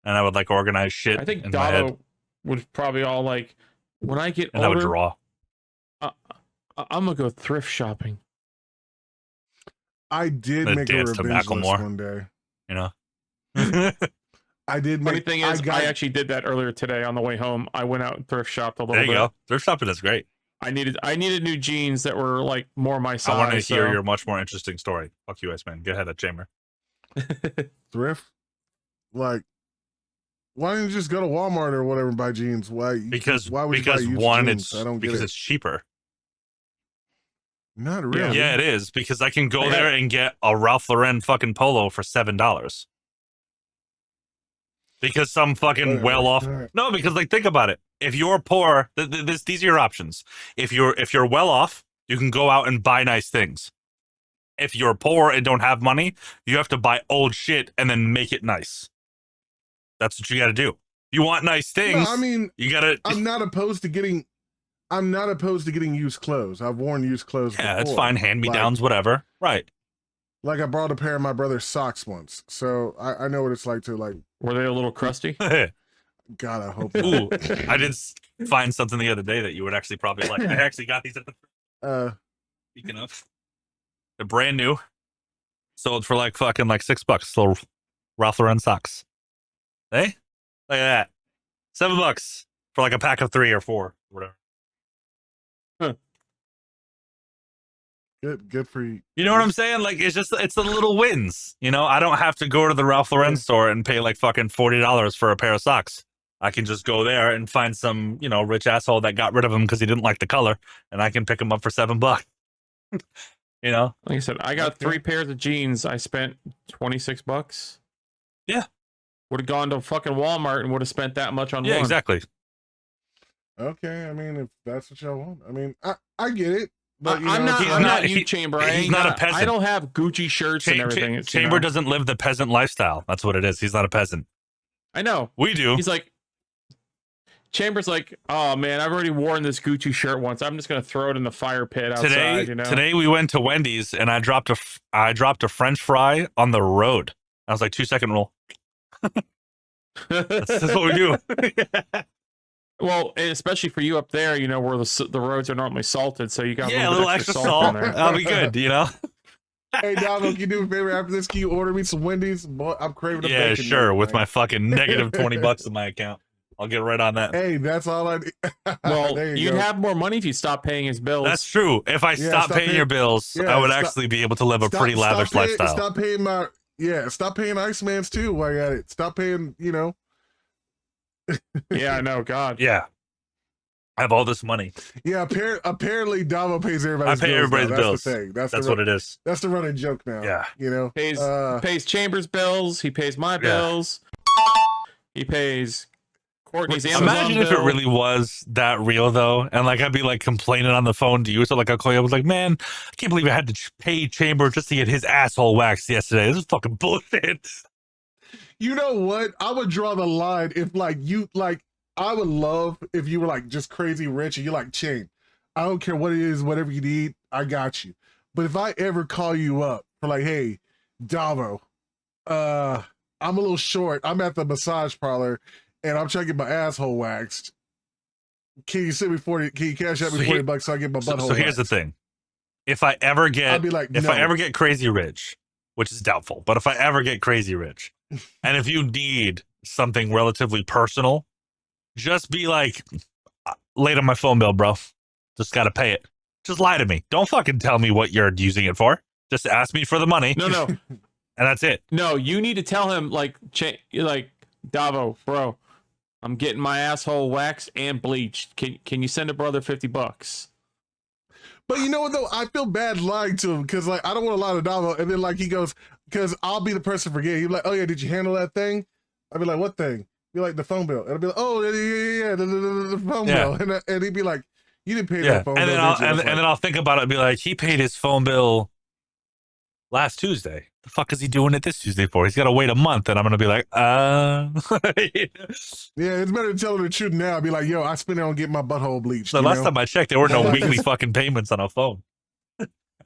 and I would like organize shit.
I think
in my head.
Davo would probably all like when I get
And
older.
I would draw.
I'm gonna go thrift shopping.
I did make a revenge list one day.
You know.
I did.
Funny thing is, I actually did that earlier today on the way home. I went out and thrift shopped a little bit.
There you go. Thrift shopping is great.
I needed new jeans that were like more my size.
I want to hear your much more interesting story. Fuck you, Iceman. Go ahead, that chamber.
Thrift? Like, why didn't you just go to Walmart or whatever and buy jeans? Why would you buy used jeans? I don't get it.
It's cheaper.
Not really.
Yeah, it is because I can go there and get a Ralph Lauren fucking polo for $7. Because some fucking well off. No, because like think about it. If you're poor, these are your options. If you're well off, you can go out and buy nice things. If you're poor and don't have money, you have to buy old shit and then make it nice. That's what you got to do. You want nice things.
No, I mean,
you got to.
I'm not opposed to getting used clothes. I've worn used clothes.
Yeah,
before.
it's fine. Hand me downs, whatever. Right.
Like I brought a pair of my brother's socks once, so I know what it's like to like.
Were they a little crusty?
God, I hope.
Ooh, I did find something the other day that you would actually probably like. I actually got these at the. Speaking of, they're brand new, sold for like fucking like $6. Little Ralph Lauren socks. Hey, look at that, $7 for like a pack of 3 or 4, or whatever.
Huh.
Good for you.
You know what I'm saying? Like it's the little wins. You know, I don't have to go to the Ralph Lauren store and pay like fucking $40 for a pair of socks. I can just go there and find some, rich asshole that got rid of them because he didn't like the color, and I can pick them up for $7. You know,
like I said, I got 3 pairs of jeans. I spent $26.
Yeah,
would have gone to fucking Walmart and would have spent that much on one.
Yeah, exactly.
Okay, I mean, if that's what y'all want, I mean, I get it. But
I'm not you, Chamber.
He's not a peasant.
I don't have Gucci shirts and everything.
Chamber doesn't live the peasant lifestyle. That's what it is. He's not a peasant.
I know.
We do.
He's like, Chamber's like, oh man, I've already worn this Gucci shirt once. I'm just gonna throw it in the fire pit outside.
Today we went to Wendy's and I dropped a French fry on the road. I was like, 2-second rule. That's what we do.
Well, especially for you up there, where the roads are normally salted, so you got
a little extra salt. That'll be good,
Hey, Davo, can you do me a favor after this? Can you order me some Wendy's? Boy, I'm craving a
Yeah,
bacon
sure.
nugget,
With
man.
my fucking negative $20 in my account, I'll get right on that.
Hey, that's all I need.
Well,
there you
you'd
go.
have more money if you stopped paying his bills.
That's true. If I stopped paying your bills, I would actually be able to live a pretty lavish lifestyle.
Stop paying stop paying Iceman's too while you're at it. Stop paying,
Yeah, I know. God.
Yeah. I have all this money.
Yeah, apparently Davo pays everybody's
I pay
bills.
everybody's bills.
That's the thing.
That's what it is.
That's the running joke now.
Yeah.
Pays Chambers' bills. He pays my bills. He pays Courtney's Amazon
Imagine if
bill.
it really was that real though, and like I'd be like complaining on the phone to you. So like I'll call you. I was like, man, I can't believe I had to pay Chambers just to get his asshole waxed yesterday. This is fucking bullshit.
You know what? I would draw the line if I would love if you were like just crazy rich and you're like, Chain, I don't care what it is, whatever you need, I got you. But if I ever call you up for like, hey, Davo, I'm a little short. I'm at the massage parlor and I'm trying to get my asshole waxed. Can you send me 40? Can you cash out me $40 so I get my butthole?
So here's the thing: if I ever get,
I'd be like,
if I ever get crazy rich, which is doubtful, but if I ever get crazy rich, and if you need something relatively personal, just be like, late on my phone bill, bro. Just gotta pay it. Just lie to me. Don't fucking tell me what you're using it for. Just ask me for the money.
No.
And that's it.
No, you need to tell him like Davo, bro, I'm getting my asshole waxed and bleached. Can you send a brother $50?
But you know what though? I feel bad lying to him because like I don't want to lie to Davo, and then like he goes, because I'll be the person forgetting. He'd be like, oh yeah, did you handle that thing? I'd be like, what thing? Be like the phone bill. And I'd be like, oh yeah, the phone bill. And he'd be like, you didn't pay that phone bill.
And then I'll think about it and be like, he paid his phone bill last Tuesday. The fuck is he doing it this Tuesday for? He's got to wait a month, and I'm gonna be like,
Yeah, it's better to tell him the truth now. I'd be like, yo, I spent it on getting my butthole bleached.
The last time I checked, there were no weekly fucking payments on a phone.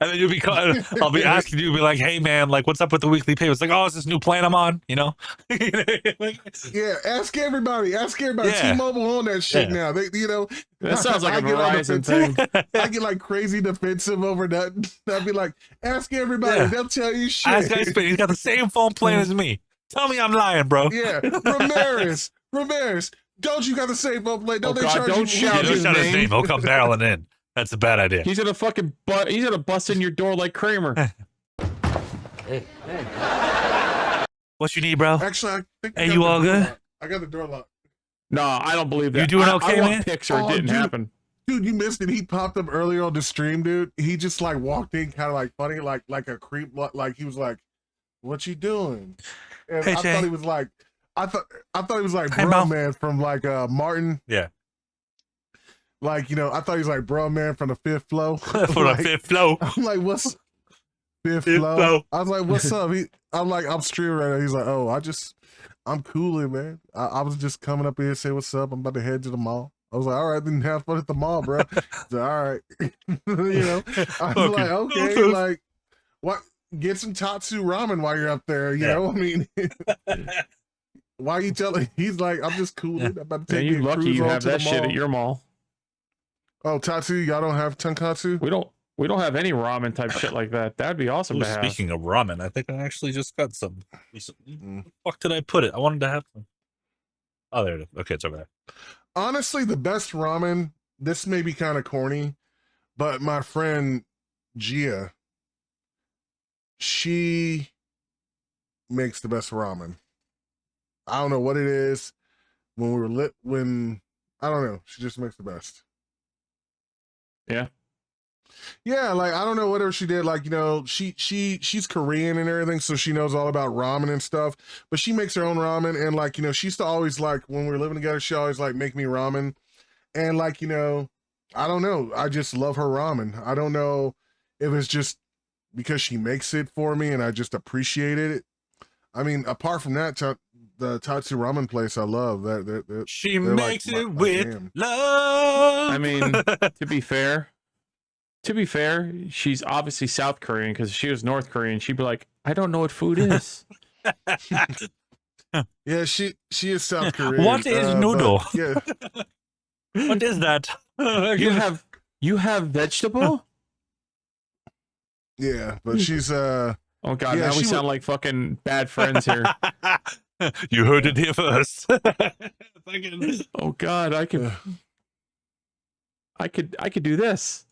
And then I'll be asking you, be like, hey man, like what's up with the weekly payments? Like, oh, it's this new plan I'm on,
Yeah, ask everybody. Yeah. T-Mobile on that shit now. They,
that sounds like a Verizon thing.
I get like crazy defensive over that. I'd be like, ask everybody.
Yeah.
They'll tell you shit.
Ask Ice He's got the same phone plan as me. Tell me I'm lying, bro.
Yeah, Ramirez, don't you got the same phone plan? Don't they charge
don't
you?
shout
Don't shout his name. He'll come barreling in. That's a bad idea.
He's gonna fucking he's gonna bust in your door like Kramer.
Hey. What you need, bro?
Actually, I think
Hey, you all good?
I got the door locked.
No, I don't believe that.
You doing okay,
I want
man?
picture. It didn't happen.
Dude, you missed it. He popped up earlier on the stream, dude. He just like walked in kind of like funny, like a creep. Like he was like, "What you doing?" And
Hey,
I
Jay.
thought he was like, I thought he was like
Hey,
bro
bro.
man from like Martin.
Yeah.
Like, I thought he was like bro man from the Fifth Flow.
For the Fifth Flow.
I'm like, what's Fifth
Fifth
Flow?
Flow.
I was like, what's up? I'm like, I'm streaming right now. He's like, oh, I'm cooling, man. I was just coming up here to say what's up. I'm about to head to the mall. I was like, all right, then have fun at the mall, bro. He's like, all right. I was like, okay, like, what? Get some Tatsu ramen while you're up there. You know, I mean, why you telling? He's like, I'm just cooling. I'm about to take
You lucky you have that shit at your mall.
Oh, Tatsu, y'all don't have tonkatsu?
We don't have any ramen type shit like that. That'd be awesome to have.
Speaking of ramen, I think I actually just got some recently. Where the fuck did I put it? I wanted to have some. Oh, there it is. Okay, it's over there.
Honestly, the best ramen, this may be kind of corny, but my friend Gia, she makes the best ramen. I don't know what it is. I don't know. She just makes the best.
Yeah.
Yeah, like I don't know whatever she did. Like, she's Korean and everything, so she knows all about ramen and stuff. But she makes her own ramen, and like, she used to always like when we were living together, she always like make me ramen. And like, I don't know. I just love her ramen. I don't know if it's just because she makes it for me and I just appreciated it. I mean, apart from that, the Tatsu ramen place I love. That
she makes like, it with love.
I mean, to be fair, she's obviously South Korean because if she was North Korean, she'd be like, I don't know what food is.
Yeah, she is South Korean.
What is noodle?
Yeah.
What is that?
You have vegetable?
Yeah, but she's
Oh God,
yeah,
now we sound like fucking bad friends here.
You heard it here first.
Oh God, I could do this.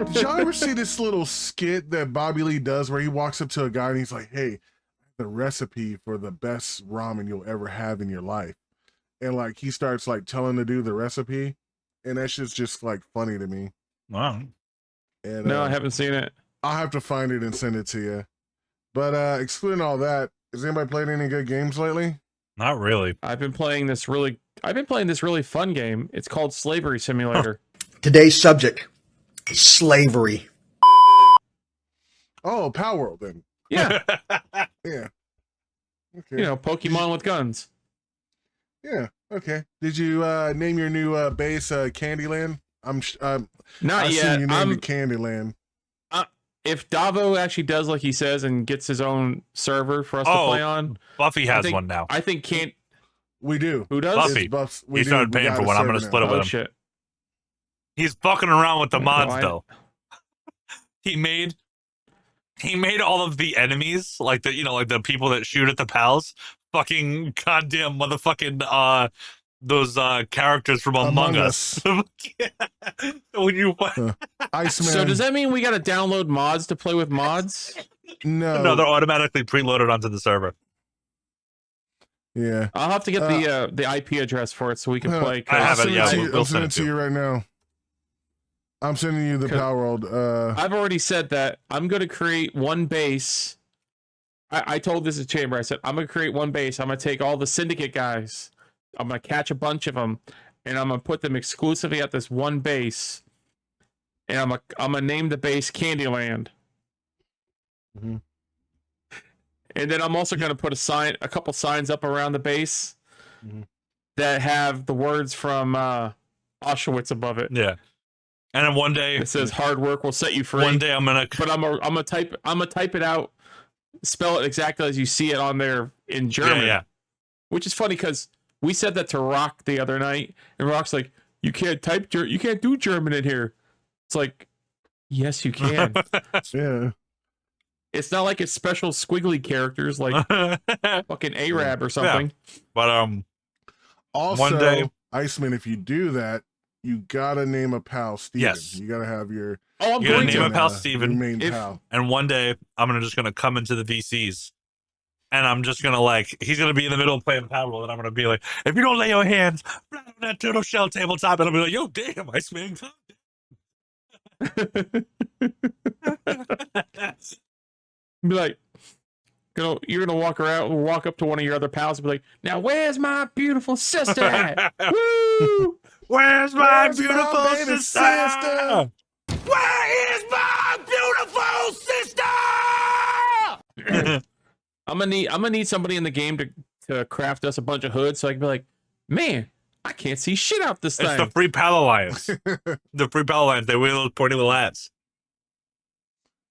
Did y'all ever see this little skit that Bobby Lee does where he walks up to a guy and he's like, "Hey, the recipe for the best ramen you'll ever have in your life," and like he starts like telling the dude the recipe, and that shit's just like funny to me.
Wow.
And
No, I haven't seen it.
I'll have to find it and send it to you. But excluding all that, has anybody played any good games lately?
Not really.
I've been playing this really fun game. It's called Slavery Simulator.
Today's subject, slavery.
Oh, Power World then.
Yeah.
Yeah. Okay.
You know, Pokemon with guns.
Yeah. Okay. Did you name your new base Candyland?
Not
I
yet.
You named it Candyland.
If Davo actually does like he says and gets his own server for us to play on,
Buffy has one now.
I think
we do.
Who does?
Buffy. He started paying for one. I'm gonna split it with him.
Shit.
He's fucking around with the mods
No,
though. He made all of the enemies, like the people that shoot at the pals, fucking goddamn motherfucking those characters from Among Us. When you
Iceman.
So does that mean we gotta download mods to play with mods?
No,
they're automatically preloaded onto the server.
Yeah,
I'll have to get the IP address for it so we can play.
I have it. Yeah,
I'm sending it to you right now. I'm sending you the Power World.
I've already said that I'm going to create one base. I told this to Chamber. I said I'm going to create one base. I'm going to take all the Syndicate guys. I'm going to catch a bunch of them, and I'm going to put them exclusively at this one base. And I'm going to name the base Candyland.
Mm-hmm.
And then I'm also going to put a couple signs up around the base that have the words from Auschwitz above it.
Yeah. And then one day
it says "Hard work will set you free."
One day I'm gonna
type it out, spell it exactly as you see it on there in German.
Yeah.
Which is funny because we said that to Rock the other night, and Rock's like, "You can't do German in here." It's like, yes, you can.
Yeah.
It's not like it's special squiggly characters like fucking Arab or something.
Yeah. But
also,
one day,
Iceman, if you do that, you gotta name a pal Steven.
Yes.
You gotta have your
I'm
going to name a pal
your
Steven.
main pal.
And one day I'm just gonna come into the VCs. And I'm just gonna he's gonna be in the middle of playing Power World, and I'm gonna be like, if you don't lay your hands flat on that turtle shell tabletop, and I'll be like, yo, damn, Iceman.
Be like, you're gonna walk up to one of your other pals and be like, "Now where's my beautiful sister at? Woo!
Where's my beautiful sister?
Where is my beautiful sister?
I'm gonna need somebody in the game to craft us a bunch of hoods so I can be like, man, I can't see shit out this thing.
It's the Free Pal Alliance. The Free Pal Alliance. They wear those pointy little hats.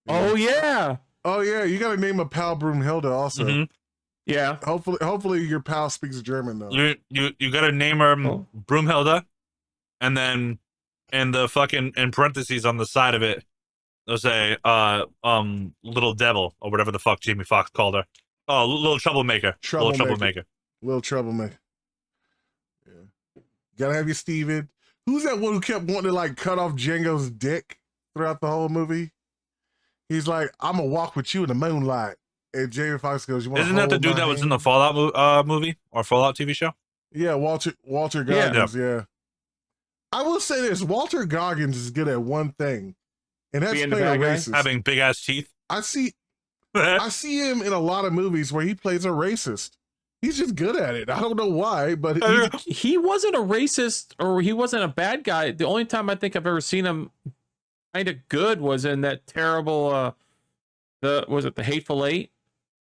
Oh yeah.
Oh yeah, you gotta name a pal Broomhilda also.
Mm-hmm.
Yeah.
Hopefully your pal speaks German though.
You gotta name her Broomhilda, and then in parentheses on the side of it, they'll say Little Devil or whatever the fuck Jamie Foxx called her. Oh, Little Troublemaker. Little Troublemaker.
Little Troublemaker. Yeah. Gotta have your Steven. Who's that one who kept wanting to cut off Django's dick throughout the whole movie? He's like, I'm gonna walk with you in the moonlight. And Jamie Foxx goes, "You want?"
Isn't that the dude that was in the Fallout movie or Fallout TV show?
Yeah, Walter Goggins. Yeah. I will say this: Walter Goggins is good at one thing, and that's playing a racist.
Having big ass teeth.
I see him in a lot of movies where he plays a racist. He's just good at it. I don't know why, but
he wasn't a racist or he wasn't a bad guy. The only time I think I've ever seen him kind of good was in that terrible was it The Hateful Eight?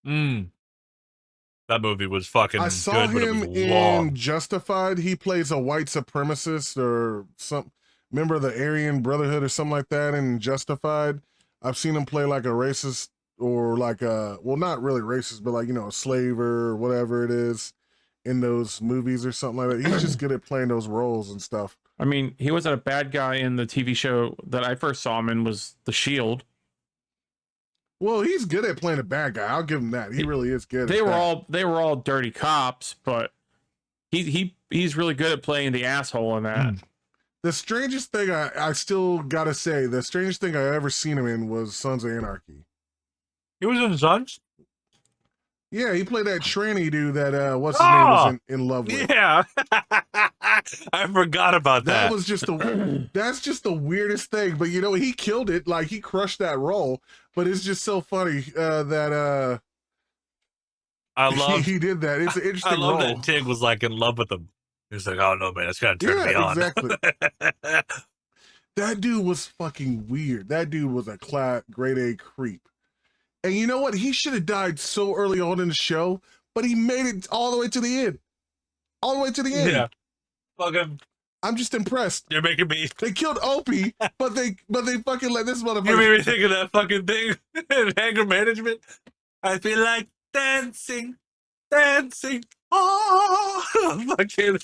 That movie was fucking
I saw
good,
him
but it was
in
long.
Justified. He plays a white supremacist or some member of the Aryan Brotherhood or something like that in Justified. I've seen him play like a racist or like a, well, not really racist, but a slaver or whatever it is. in those movies or something like that. He's just good at playing those roles and stuff.
I mean, he wasn't a bad guy in the TV show that I first saw him in was The Shield.
Well, he's good at playing a bad guy. I'll give him that. He really is good.
They were all dirty cops, but he's really good at playing the asshole in that.
The strangest thing I still gotta say, the strangest thing I ever seen him in was Sons of Anarchy.
He was in Sons?
Yeah, he played that tranny dude that what's his name was in love with.
Yeah. I forgot about that.
That was just that's just the weirdest thing. But you know, he killed it. Like he crushed that role. But it's just so funny that
I love
he did that. It's an interesting
I love
role.
that Tig was like in love with him. He was like, oh no, man, it's gonna turn me on.
Exactly. That dude was fucking weird. That dude was a grade A creep. And you know what? He should have died so early on in the show, but he made it all the way to the end. All the way to the end.
Yeah. Fucking
I'm just impressed.
You're making me
They killed Opie, but they fucking let this motherfucker.
You made me think of that fucking thing in anger management. I feel like dancing. Oh fucking